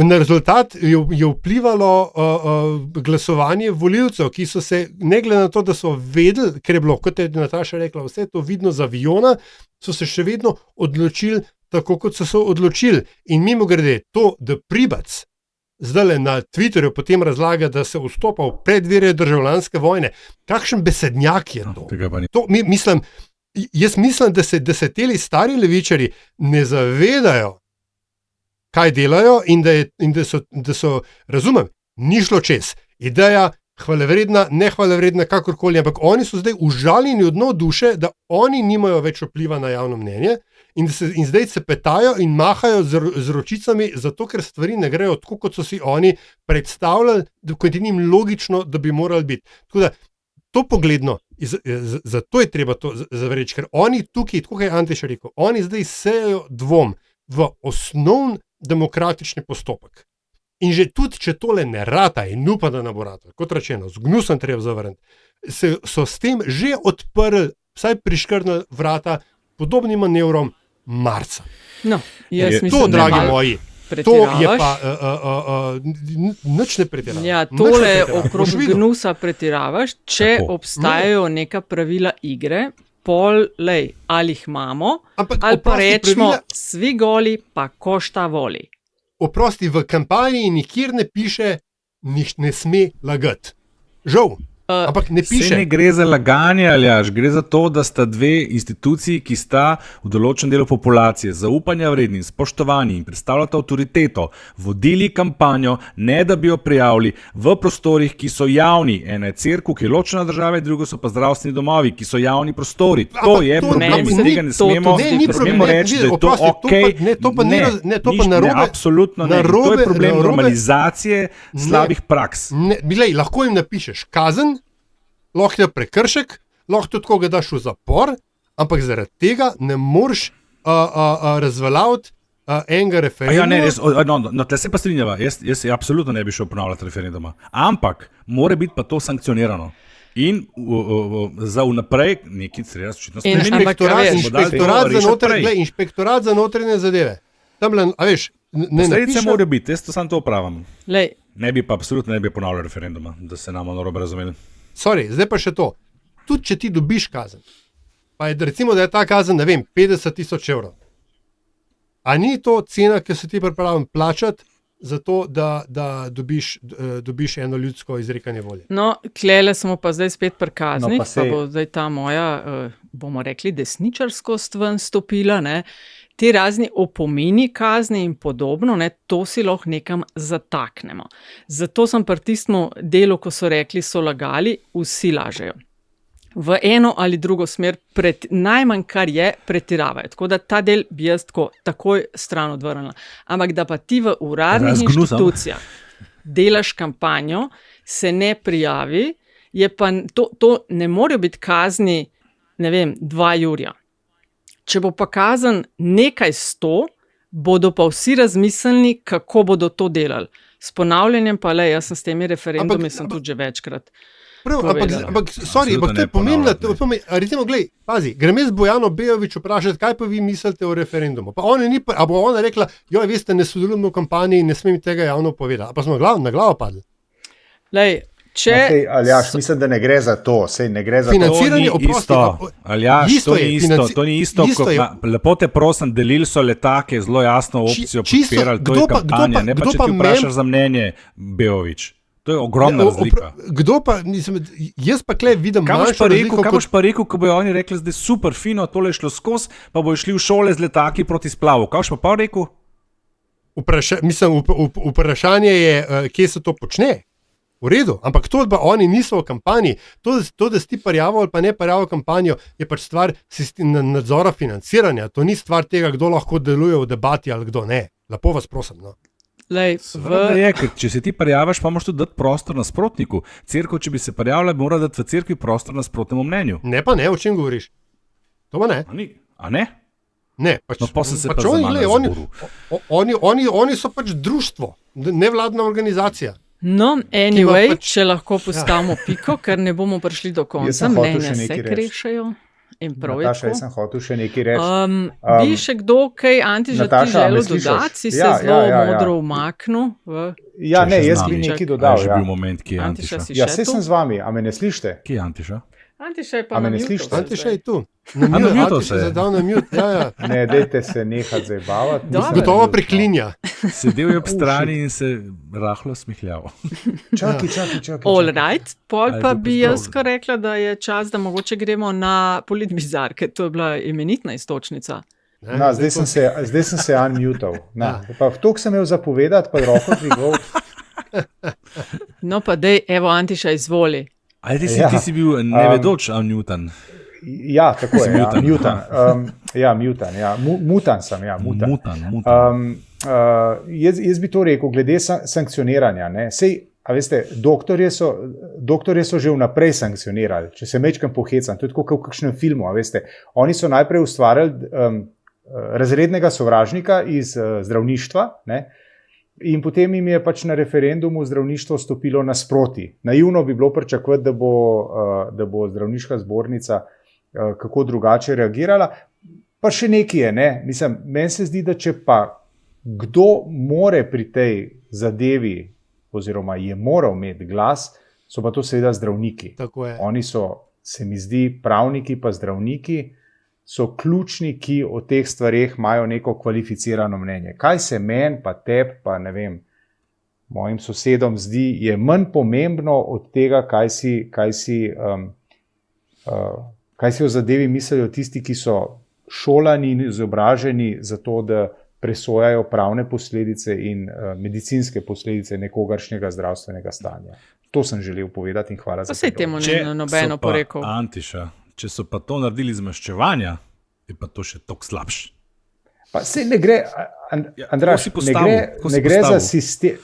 na rezultat je vplivalo glasovanje volivcev, ki so se, ne glede na to, da so vedeli, ker je bilo, kot je Nataša rekla, vse to vidno za aviona, so se še vedno odločili tako, kot so se odločili. In mimogrede, to, da Pribac zdaj na Twitterju potem razlaga, da se vstopa v predvirje državljanske vojne, kakšen besednjak je to? Jaz mislim, da se teli stari levičari ne zavedajo, kaj delajo in da so, razumem, ni šlo čez. Ideja hvalevredna, nehvalevredna, kakorkoli, ampak oni so zdaj užaljeni od dno duše, da oni nimajo več vpliva na javno mnenje in zdaj se petajo in mahajo z ročicami, zato ker stvari ne grejo tako, kot so si oni predstavljali, kot je njim logično, da bi morali biti. Tako da, to pogledno, zato je treba to zavreči, ker oni tukaj, tako je Antiša rekel, oni zdaj sejajo dvom v osnovn demokratični postopek. In že tudi, če tole ne rata in upa, da ne bo rata, kot rečeno, z gnusom treba zavrniti, so s tem že odprli, vsaj priškrtna vrata, podobnim manevrom marca. No, jaz mislim, to, dragi moji, to je pa nič ne pretiravaš. Ja, tole okrog gnusa pretiravaš, če obstajajo neka pravila igre, ali jih imamo, ali pa rečemo, svi goli, pa košta voli. Oprosti, v kampanji nikjer ne piše, ne sme lagati. Žal. Ampak ne piše. Se ne gre za laganje, Aljaž, gre za to, da sta dve instituciji, ki sta v določenem delu populacije zaupanja vredni, spoštovani in predstavljata avtoriteto, vodili kampanjo, ne da bi jo prijavili v prostorih, ki so javni. Ena je cerkev, ki je ločena država, drugo so pa zdravstveni domovi, ki so javni prostori. To je problem in tega ne smemo reči, da je to okej. Ne, to pa narobe. Absolutno ne. To je problem normalizacije slabih praks. Lahko jim napišeš kazen, lahko je prekršek, lahko tudi koga daš v zapor, ampak zaradi tega ne moreš razveljaviti enega referenduma. Tle se pa strinjava, jaz absolutno ne bi šel ponavljati referenduma, ampak mora biti pa to sankcionirano. In za vnaprej neki treba očitno Inšpektorat za notranje zadeve. Posledice morajo biti, jaz to samo to pravim. Ne bi pa absolutno ne bi ponavljal referenduma, da se nam narobe razumeli. Zdaj pa še to. Tudi če ti dobiš kazen, pa je recimo, da je ta kazen, ne vem, 50,000 evrov. A ni to cena, ki se ti pripravljam plačati, zato da dobiš eno ljudsko izrekanje volje? No, klele smo pa zdaj spet pri kaznih, pa bo zdaj ta moja, bomo rekli, desničarskost ven stopila, ne. Ti razni opomini kazni in podobno, ne, to si lahko nekam zataknemo. Zato sem pri tistem delu, ko so rekli, so lagali, vsi lažejo. V eno ali drugo smer, najmanj kar je, pretiravajo. Tako da ta del bi jaz takoj stran odvrnila. Ampak da pa ti v uradnih inštitucijah delaš kampanjo, se ne prijavi, je pa to ne morejo biti kazni, ne vem, 2 jurja. Če bo pa kazen nekaj 100, bodo pa vsi razmislili, kako bodo to delali. S ponavljanjem pa jaz sem s temi referendumi sem tudi že večkrat Ampak to je pomembno. Recimo, pazi, grem jaz Bojano Bejović vprašati, kaj pa vi mislite o referendumu. Pa bo ona rekla, veste, ne sodelujemo v kampanji in ne smem tega javno povedati. Pa smo na glavo padli. Lej, Aljaš, mislim, da ne gre za to. Ne gre za financiranje Aljaš, to ni isto. Lepo te prosim, delili so letake, zelo jasno opcijo podpirali, to je kampanja. Ne pa, če ti vprašaš za mnenje Bejović. To je ogromna razlika. Kdo pa, jaz pa kle vidim manjšo razliko. Kaj boš pa rekel, ko bojo oni rekli, da je super fino, tole je šlo skozi, pa bojo šli v šole z letaki proti splavu. Kaj boš pa rekel? Vprašanje je, kje se to počne. V redu, ampak to, da oni niso v kampanji, to, da si ti parjavo ali pa ne parjavo kampanjo, je pač stvar nadzora financiranja. To ni stvar tega, kdo lahko deluje v debati ali kdo ne. Lepo vas prosim, no. Če se ti parjavaš, pa moraš tudi dati prostor nasprotniku. Cerkev, če bi se parjavila, mora dati v cerkvi prostor nasprotnemu mnenju. Ne pa ne, o čem govoriš? To pa ne. A ne? Ne, pač oni so pač društvo, nevladna organizacija. No, anyway, če lahko postavimo piko, ker ne bomo prišli do konca, mnenja se krešajo. Nataša, jaz sem hotel še nekaj reči. Bi še kdo kaj, Antiša, ti želel dodati? Si se zelo modro umaknil. Jaz bi nekaj dodal. Že bil moment, ki je Antiša. Saj sem z vami, a me ne slišite? Ki je Antiša? Antiša je pa na mute. Antiša je tu. Antiša je zadal na mute. Ne, dajte se nehati zabavati. Gotovo preklinja. Sedel je ob strani in se rahlo smihljal. Čakaj. All right, pol pa bi jaz rekla, da je čas, da mogoče gremo na politbizar, ker to je bila imenitna istočnica. Zdaj sem se unmutal. Pa toliko sem imel zapovedati, pa roko dvigal. No pa dej, evo Antiša, izvoli. Ti si bil nevedoč unmutan. Ja, tako je, mutan. Mutan sem, mutan. Jaz bi to rekel, glede sankcioniranja. Sej, a veste, doktorje so že vnaprej sankcionirali, če se mečkam pohecam, to je tako kot v kakšnem filmu, a veste. Oni so najprej ustvarjali razrednega sovražnika iz zdravništva, in potem jim je pač na referendumu zdravništvo stopilo nasproti. Naivno bi bilo pričakovati, da bo zdravniška zbornica kako drugače reagirala. Pa še nekaj je, mislim, meni se zdi, da če pa kdo more pri tej zadevi, oziroma je moral imeti glas, so pa to seveda zdravniki. Tako je. Oni so, se mi zdi, pravniki pa zdravniki, so ključni, ki o teh stvareh imajo neko kvalificirano mnenje. Kaj se meni, pa tebi, pa ne vem, mojim sosedom zdi, je manj pomembno od tega, kaj si o zadevi mislijo tisti, ki so šolani in izobraženi za to, da presojajo pravne posledice in medicinske posledice nekogaršnjega zdravstvenega stanja. To sem želel povedati in hvala za to. Vse temu ni nobeno porekel. Antiša, če so pa to naredili iz maščevanja, je pa to še toliko slabše. Pa se ne gre, Andraž, ne gre za sistem,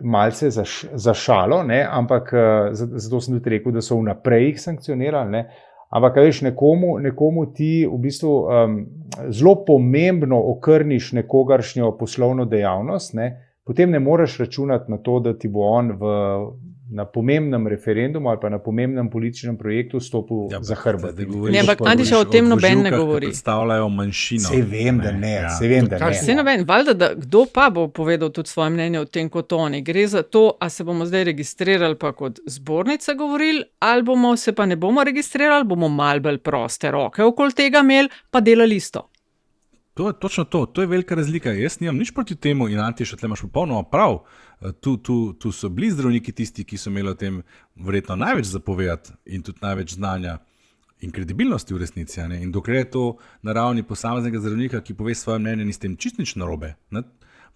malce za šalo, ampak zato sem tudi rekel, da so vnaprej jih sankcionirali, ampak veš, nekomu ti v bistvu zelo pomembno okrniš nekogaršnjo poslovno dejavnost, potem ne moreš računati na to, da ti bo on na pomembnem referendumu ali pa na pomembnem političnem projektu stopil za hrbet. Ne, ampak Antiša o tem noben ne govori. Predstavljajo manjšino. Sej vem, da ne. Sej noben, valjda, kdo pa bo povedal tudi svoje mnenje o tem kot oni. Gre za to, a se bomo zdaj registrirali pa kot zbornica govorili, ali se pa ne bomo registrirali, bomo malo bolj proste roke okoli tega imeli, pa delali isto. To je točno to je velika razlika. Jaz nimam nič proti temu in Antiša, tle imaš popolnoma prav. Tu so bili zdravniki tisti, ki so imeli o tem verjetno največ zapovedati in tudi največ znanja in kredibilnosti v resnici. In dokler je to na ravni posameznega zdravnika, ki pove svoje mnenje, ni s tem čist nič narobe.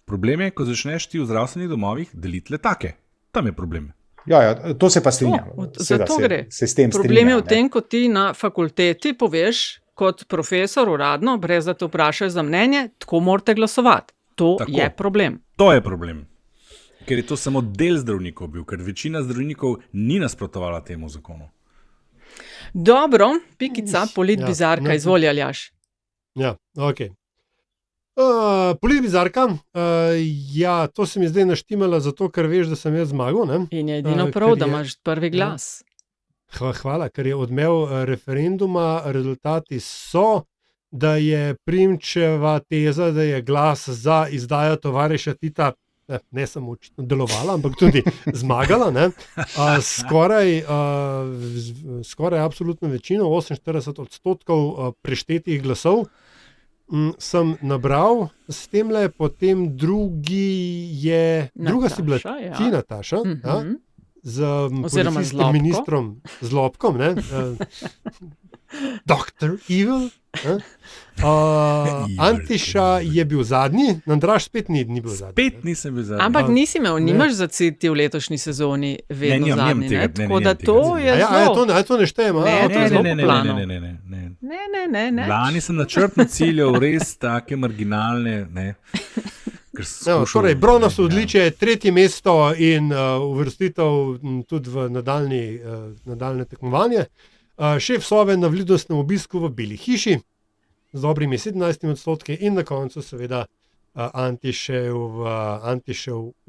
Problem je, ko začneš ti v zdravstvenih domovih deliti letake. Tam je problem. Ja, to se pa strinjam. Zato gre. Se s tem strinjam. Problem je v tem, ko ti na fakulteti poveš, kot profesor uradno, brez da te vprašaš za mnenje, tako morate glasovati. To je problem. To je problem. Ker je to samo del zdravnikov bil, ker večina zdravnikov ni nasprotovala temu zakonu. Dobro, pikica, politbizarka, izvoli Aljaš. Ja, ok. Politbizarka, ja, to se mi zdaj naštimala, zato ker veš, da sem jaz zmagal. Ne? In je edino prav, da imaš prvi glas. Hvala, ker je odmev referenduma. Rezultati so, da je Primčeva teza, da je glas za izdajo tovariša Tita ne samo delovala, ampak tudi zmagala. Skoraj absolutno večino, 48% preštetih glasov sem nabral s temle, potem druga si bila ti, Nataša, z policijskim ministrom Zlobkom, Dr. Evil. Antiša je bil zadnji, Andraž spet ni bil zadnji. Spet nisem bil zadnji. Ampak nimaš za cilj ti v letošnji sezoni vedno zadnji. Tako da to je zelo... To ne štejemo. Ne. Lani sem načrtno ciljal res take marginalne... Torej, bronasto odličje, 3. mesto in uvrstitev tudi v nadaljne tekmovanje. Šef Sove na vljudnostnem obisku v Beli hiši z dobrimi 17% in na koncu seveda Antišev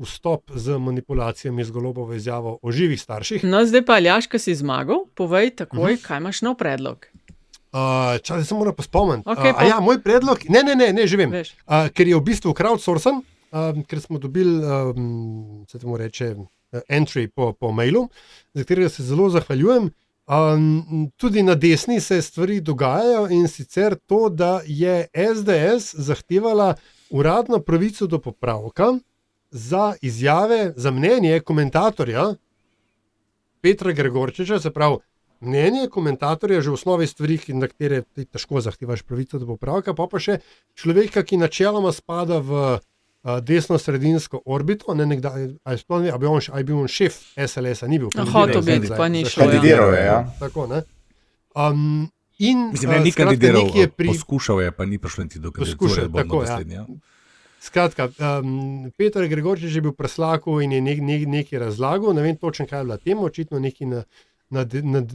vstop z manipulacijami z Golobovo izjavo o živih starših. No, zdaj pa Aljaž, ki si zmagal, povej takoj, kaj imaš nov predlog. Čas, se moram pa spomniti. Okay, moj predlog, ne, že vem, ker je v bistvu crowdsourcen, ker smo dobili, se temu reče, entry po mailu, za katerega se zelo zahvaljujem. Tudi na desni se stvari dogajajo, in sicer to, da je SDS zahtevala uradno pravico do popravka za izjave, za mnenje komentatorja Petra Gregorčiča, se pravi, mnenje komentatorja že v osnovi stvari, na katere ti težko zahtevaš pravico do popravka, pa še človeka, ki načeloma spada v desno-sredinsko orbito, ne nekdaj, ali je bil on šef SLS-a, ni bil kandidiral, ja. Tako, ne. Mislim, ni kandidiral, poskušal je, pa ni prišlo niti do kandidature. Skratka, Peter Gregorčič je bil preslaku in je nekaj razlagal, ne vem točno, kaj je bila tema, očitno nekaj na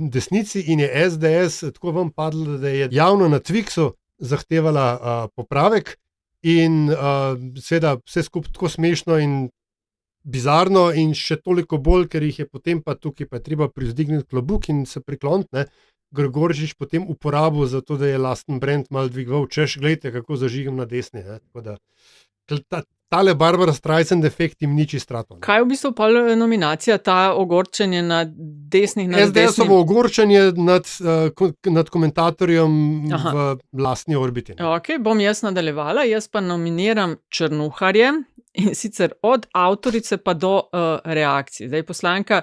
desnici, in je SDS tako vam padlo, da je javno na Twixu zahtevala popravek. In seveda vse skupaj tako smešno in bizarno, in še toliko bolj, ker jih je potem pa tukaj pa treba privzdigniti klobuk in se prikloniti, Gregorčič potem uporabil za to, da je lasten brand malo dvigoval, češ, gledajte, kako zažigam na desni. Tako da tale Barbara Streisand efekt jim ni čistrato. Kaj je v bistvu pa nominacija, ta ogorčenje na desnih, na desnih? SDS-ovo ogorčenje nad komentatorjem v lastni orbiti. Ok, bom jaz nadaljevala, jaz pa nominiram Črnuharje, in sicer od avtorice pa do reakcij. Zdaj, poslanka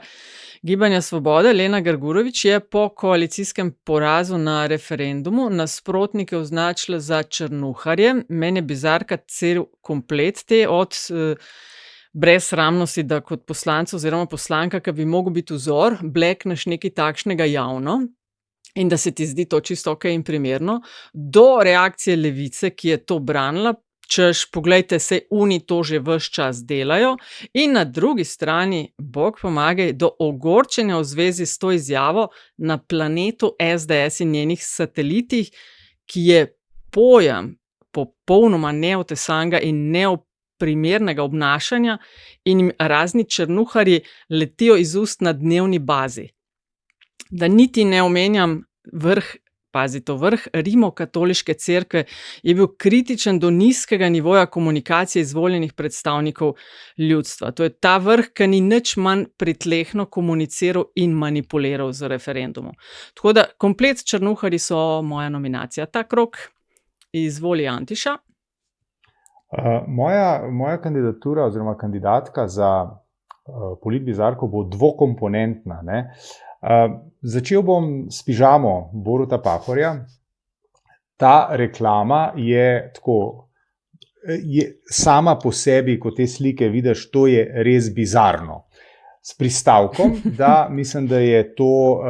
Gibanja Svobode Lena Grgurevič je po koalicijskem porazu na referendumu nasprotnike označila za črnuharje. Meni je bizarka cel komplet te od brezsramnosti, da kot poslanca oziroma poslanka, ki bi mogel biti vzor, blekneš nekaj takšnega javno in da se ti zdi to čisto ok in primerno, do reakcije Levice, ki je to branila, češ, poglejte, se oni to že ves čas delajo, in na drugi strani, bog pomagaj, do ogorčenja v zvezi s to izjavo na planetu SDS in njenih satelitih, ki je pojem popolnoma neotesanga in neoprimernega obnašanja, in jim razni črnuharji letijo iz ust na dnevni bazi. Da niti ne omenjam vrh Rimokatoliške cerkve je bil kritičen do nizkega nivoja komunikacije izvoljenih predstavnikov ljudstva. To je ta vrh, ki ni nič manj pritlehno komuniciral in manipuliral z referendumom. Tako da komplet črnuharji so moja nominacija. Ta krog izvoli Antiša. Moja kandidatura oziroma kandidatka za politbizarko bo dvokomponentna, ne. Začel bom s pižamo Boruta Pahorja. Ta reklama je tako, sama po sebi, ko te slike vidiš, to je res bizarno. S pristavkom, da mislim, da je to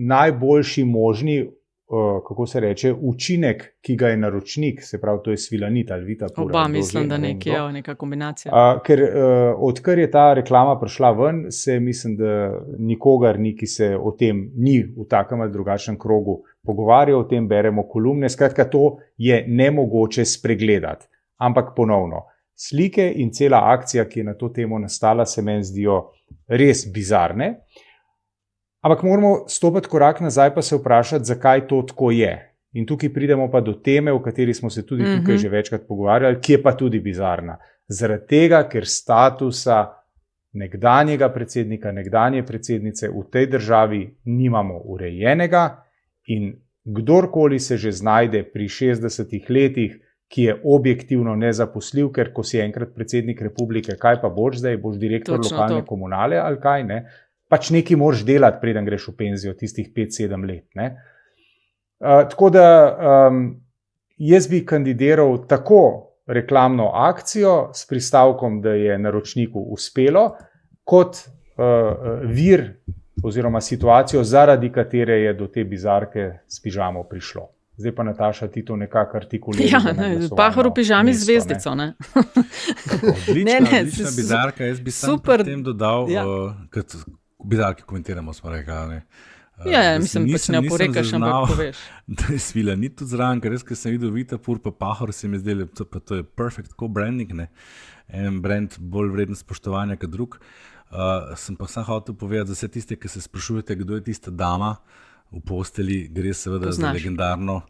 najboljši možni, kako se reče, učinek, ki ga je naročnik, se pravi, to je Svilanit ali Vita Pura. Oba mislim, da neka kombinacija. Ker odkar je ta reklama prišla ven, se mislim, da nikogar ni, ki se o tem ni v takem ali drugačnem krogu pogovarjal, o tem beremo kolumne. Skratka, to je nemogoče spregledati. ampak ponovno. Slike in cela akcija, ki je na to temo nastala, se meni zdijo res bizarne. Ampak moramo stopiti korak nazaj pa se vprašati, zakaj to tako je. In tukaj pridemo pa do teme, o kateri smo se tudi tukaj že večkrat pogovarjali, ki je pa tudi bizarna. Zaradi tega, ker statusa nekdanjega predsednika, nekdanje predsednice v tej državi nimamo urejenega in kdorkoli se že znajde pri 60 letih, ki je objektivno nezaposljiv, ker ko si enkrat predsednik republike, kaj pa boš zdaj, boš direktor lokalne komunale ali kaj, ne? Pač nekaj moraš delati, preden greš v penzijo tistih 5-7 let. Ne? Tako da jaz bi kandidiral tako reklamno akcijo s pristavkom, da je naročniku uspelo, kot vir oziroma situacijo, zaradi katere je do te bizarke s pižamo prišlo. Zdaj pa Nataša, ti to nekako artikuliraš. Ja, Pahor v pižami z zvezdico. Ne? Odlična bizarka, jaz bi sam pri tem dodal, kot bizarke komentiramo, smo rekli. Mislim, pač ne oporekaš, ampak poveš. Da je Svila ni tudi zraven, ker res, ker sem videl Vitapur pa Pahor, se mi zdeli, to je perfect co-branding, ne. En brand bolj vreden spoštovanja kot drug. Sem pa sam hotel povedati za vse tiste, ki se sprašujete, kdo je tista dama v posteli, gre seveda za legendarno.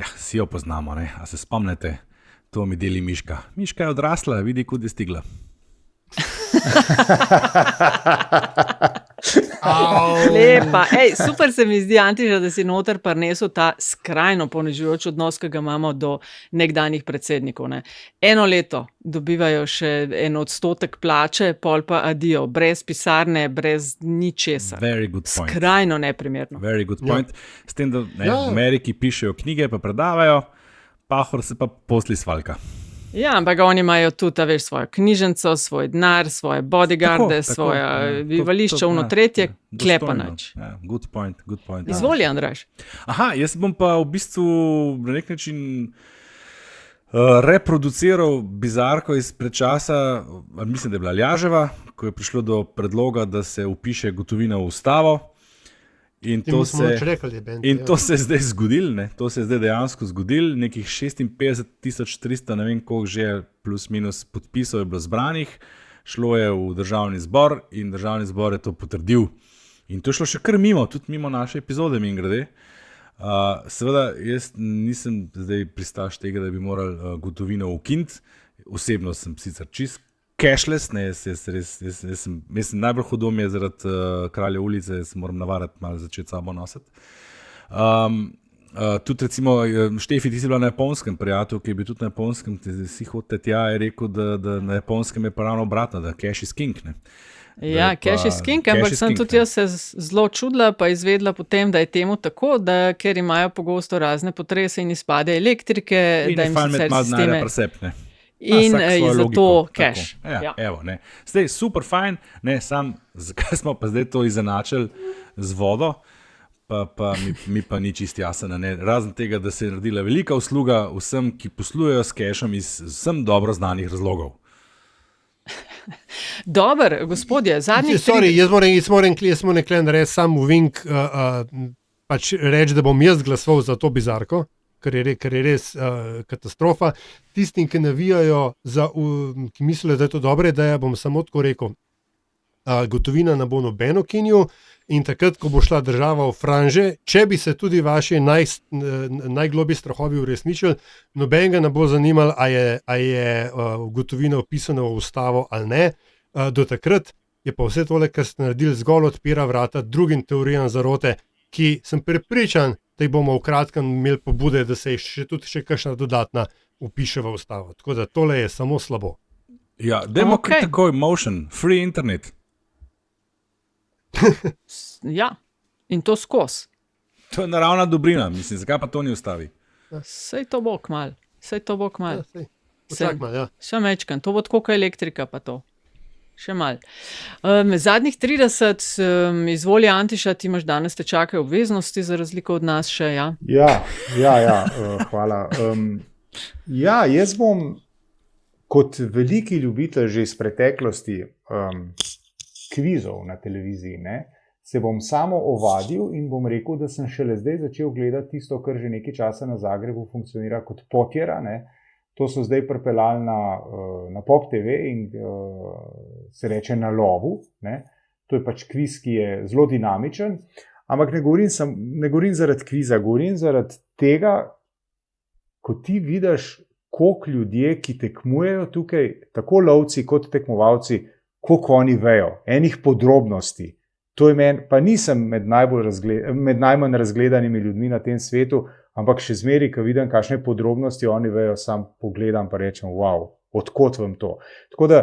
Ja, si jo poznamo, ne. A se spomnite, to mi deli Miška. Miška je odrasla, vidi, kud je stigla. Lepa. Super se mi zdi, Antiša, da si noter prinesel ta skrajno ponižujoč odnos, ki ga imamo do nekdanjih predsednikov. Ne. Eno leto dobivajo še 1% plače, pol pa adijo, brez pisarne, brez ničesar. Skrajno neprimerno. Very good point. S tem, da v Ameriki pišejo knjige, pa predavajo, Pahor se pa posli svalka. Ja, ampak oni imajo tudi, veš, svojo knjižnico, svoj denar, svoje bodyguarde, svoje bivališče, tretje, klepa nič. Good point. Izvoli, Andraž. Aha, jaz bom pa v bistvu na nek način reproduciral bizarko iz predčasa, mislim, da je bila Aljaževa, ko je prišlo do predloga, da se vpiše gotovina v ustavo. In to se je zdaj zgodilo, ne? To se je zdaj dejansko zgodilo, nekih 56.300, ne vem koliko že plus minus podpisov je bilo zbranih, šlo je v državni zbor in državni zbor je to potrdil. In to je šlo še kar mimo, tudi mimo naše epizode mimogrede. Seveda jaz nisem zdaj pristaš tega, da bi morali gotovino ukiniti, osebno sem sicer čist cashless, ne, jaz sem najbolj hudom je zaradi Kralje ulice, jaz moram navarati malo začeti sabo nositi. Tudi recimo Štefi, ti si bila na Japonskem, prijatelj, ki je bil tudi na Japonskem, si hodite tja, je rekel, da na Japonskem je pa ravno obratno, da cash is king, ne. Ja, cash is king, ampak sem tudi jaz se zelo čudila, pa izvedela potem, da je temu tako, da ker imajo pogosto razne potrese in izpade elektrike, da jim sicer sisteme... In zato cash. Evo, ne. Zdaj, super fajn, ne, sam, zakaj smo pa zdaj to izenačili z vodo, pa mi pa ni čist jasno, ne. Razen tega, da se je naredila velika usluga vsem, ki poslujejo s cashom iz vsem dobro znanih razlogov. Dober, gospodje, zadnji... Jaz moram nekaj narediti sam v vink, pač reči, da bom jaz glasoval za to bizarko, ker je res katastrofa. Tistim, ki navijajo, ki mislijo, da je to dobra ideja, bom samo tako rekel, gotovina ne bo noben ukinil in takrat, ko bo šla država v franže, če bi se tudi vaši najglobji strahovi uresničili, nobenega ne bo zanimalo, a je gotovina vpisana v ustavo ali ne. Do takrat je pa vse tole, kar ste naredili, zgolj odpira vrata drugim teorijam zarote, ki sem prepričan, da bomo v kratkem imeli pobude, da se tudi še kakšna dodatna vpiše v ustavo. Tako da tole je samo slabo. Ja, dajmo takoj motion, free internet. Ja, in to skozi. To je naravna dobrina, mislim, zakaj pa to ni ustavi? Sej to bo kmalu. Ja. Še mečkan, to bo tako kot elektrika pa to. Še malo. Zadnjih 30, izvoli Antiša, ti imaš danes tečake obveznosti za razliko od nas še, ja? Ja, hvala. Ja, jaz bom kot veliki ljubitelj že iz preteklosti kvizov na televiziji, ne, se bom samo ovadil in bom rekel, da sem šele zdaj začel gledati tisto, kar že nekaj časa na Zagrebu funkcionira kot potjera, ne, To so zdaj pripeljali na Pop TV in se reče Na lovu. Ne? To je pač kviz, ki je zelo dinamičen. Ampak ne govorim zaradi kviza, govorim zaradi tega, ko ti vidiš, koliko ljudje, ki tekmujejo tukaj, tako lovci kot tekmovalci, koliko oni vejo, enih podrobnosti. To je meni, pa nisem med najmanj razgledanimi ljudmi na tem svetu, ampak še zmeraj, ko vidim, kakšne podrobnosti oni vejo, sam pogledam pa rečem, wow, odkot vam to. Tako da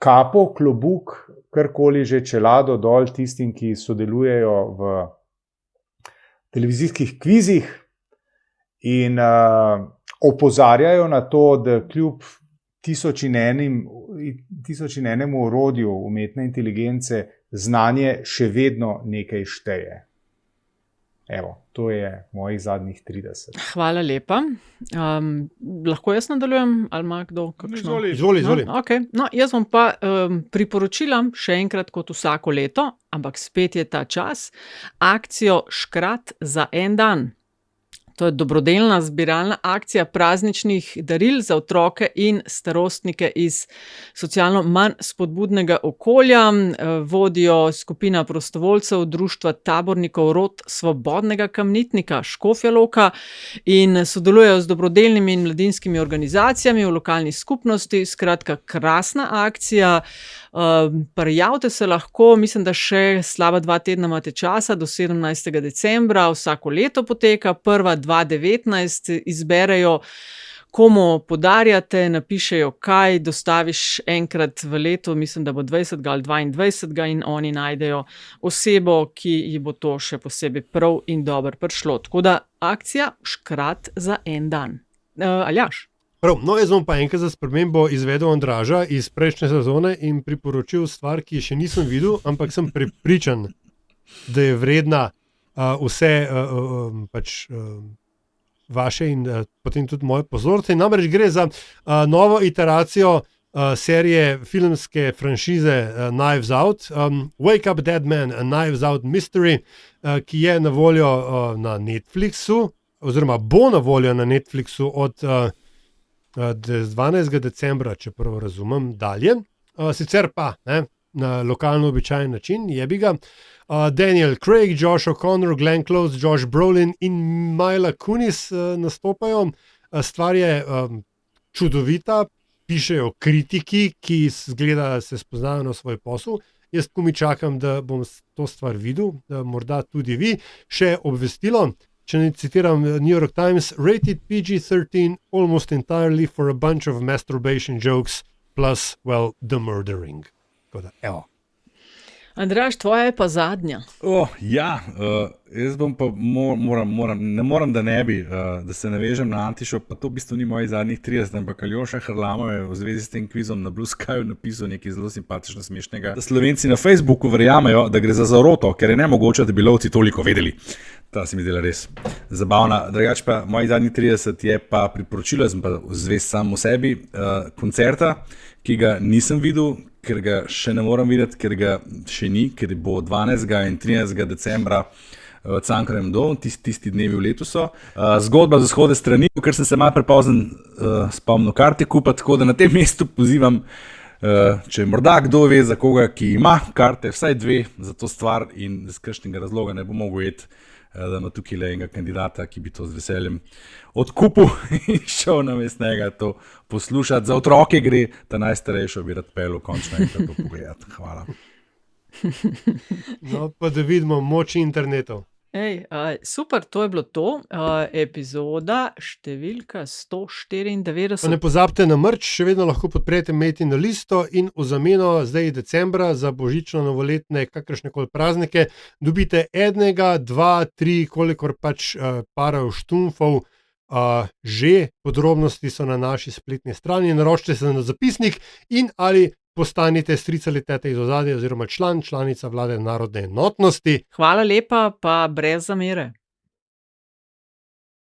kapo, klobuk, karkoli že, čelado dol tistim, ki sodelujejo v televizijskih kvizih in opozarjajo na to, da kljub tisoč in enemu orodju umetne inteligence znanje še vedno nekaj šteje. Evo, to je mojih zadnjih 30. Hvala lepa. Lahko jaz nadaljujem, ali ima kdo kakšno? Izvoli. Okay. No, jaz vam pa priporočila še enkrat kot vsako leto, ampak spet je ta čas, akcijo Škrat za en dan. To je dobrodelna zbiralna akcija prazničnih daril za otroke in starostnike iz socialno manj spodbudnega okolja. Vodijo skupina prostovoljcev Društva tabornikov Rod Svobodnega Kamnitnika Škofja Loka in sodelujejo z dobrodelnimi in mladinskimi organizacijami v lokalni skupnosti. Skratka, krasna akcija. Prijavite se lahko, mislim, da še slaba 2 tedna imate časa, do 17. decembra, vsako leto poteka, prva 2019 izberejo, komu podarjate, napišejo, kaj dostaviš enkrat v letu, mislim, da bo 20. ali 22. in oni najdejo osebo, ki ji bo to še posebej prav in dobro prišlo. Tako da akcija Škrat za en dan. Aljaž? Prav, no, jaz bom pa enkrat za spremembo izvedel Andraža iz prejšnje sezone in priporočil stvar, ki še nisem videl, ampak sem prepričan, da je vredna vse vaše in potem tudi moje pozornosti. Namreč gre za novo iteracijo serije filmske franšize Knives Out, Wake Up Dead Man, a Knives Out Mystery, ki je na voljo na Netflixu, oziroma bo na voljo na Netflixu od 12. decembra, če prav razumem, dalje. Sicer pa na lokalno običajen način, jebi ga. Daniel Craig, Josh O'Connor, Glenn Close, Josh Brolin in Mila Kunis nastopajo. Stvar je čudovita, pišejo kritiki, ki zgleda se spoznajo na svoj posel. Jaz komi čakam, da bom to stvar videl, da morda tudi vi. Še obvestilo, če ne citiram New York Times, rated PG-13 almost entirely for a bunch of masturbation jokes plus, well, the murdering. Tako da, evo. Andraž, tvoja je pa zadnja. Jaz bom pa ne morem, da ne bi, da se navežem na Antišo, pa to v bistvu ni mojih zadnjih 30, ampak Aljoša Harlamov je v zvezi s tem kvizom na Blue Skyju napisal nekaj zelo simpatično smešnega. Da Slovenci na Facebooku verjamejo, da gre za zaroto, ker je nemogoče, da bi lovci toliko vedeli. Ta se mi zdela res zabavna. Drugač pa mojih zadnjih 30 je pa priporočilo, jaz sem pa zvest sam v sebi, koncerta, ki ga nisem videl, ker ga še ne moram videti, ker ga še ni, ker bo 12. in 13. decembra v Cankarjevem domu, tisti dnevi v letu so. Zgodba z vzhode strani, ker sem se malo prepozen spomnil karte kupiti, tako da na tem mestu pozivam, če morda kdo ve za koga, ki ima karte, vsaj 2 za to stvar in z kakšnega razloga ne bo mogel jeti, da ima tukaj le enega kandidata, ki bi to z veseljem odkupil in šel na mestnega to poslušati. Za otroke gre, ta najstarejšo bi rad pelil končno enkrat to pogledati. Hvala. No, pa da vidimo moč internetov. Super, to je bilo to. Epizoda številka 194. Pa ne pozabite na merch, še vedno lahko podprete Metino listo in v zameno zdaj decembra za božično, novoletne, kakršnekoli praznike dobite 1, 2, 3, kolikor pač parov štumfov. Že podrobnosti so na naši spletni strani, naročite se na zapisnik in ali postanite stric ali tete iz ozadja oziroma članica vlade narodne enotnosti. Hvala lepa, pa brez zamere.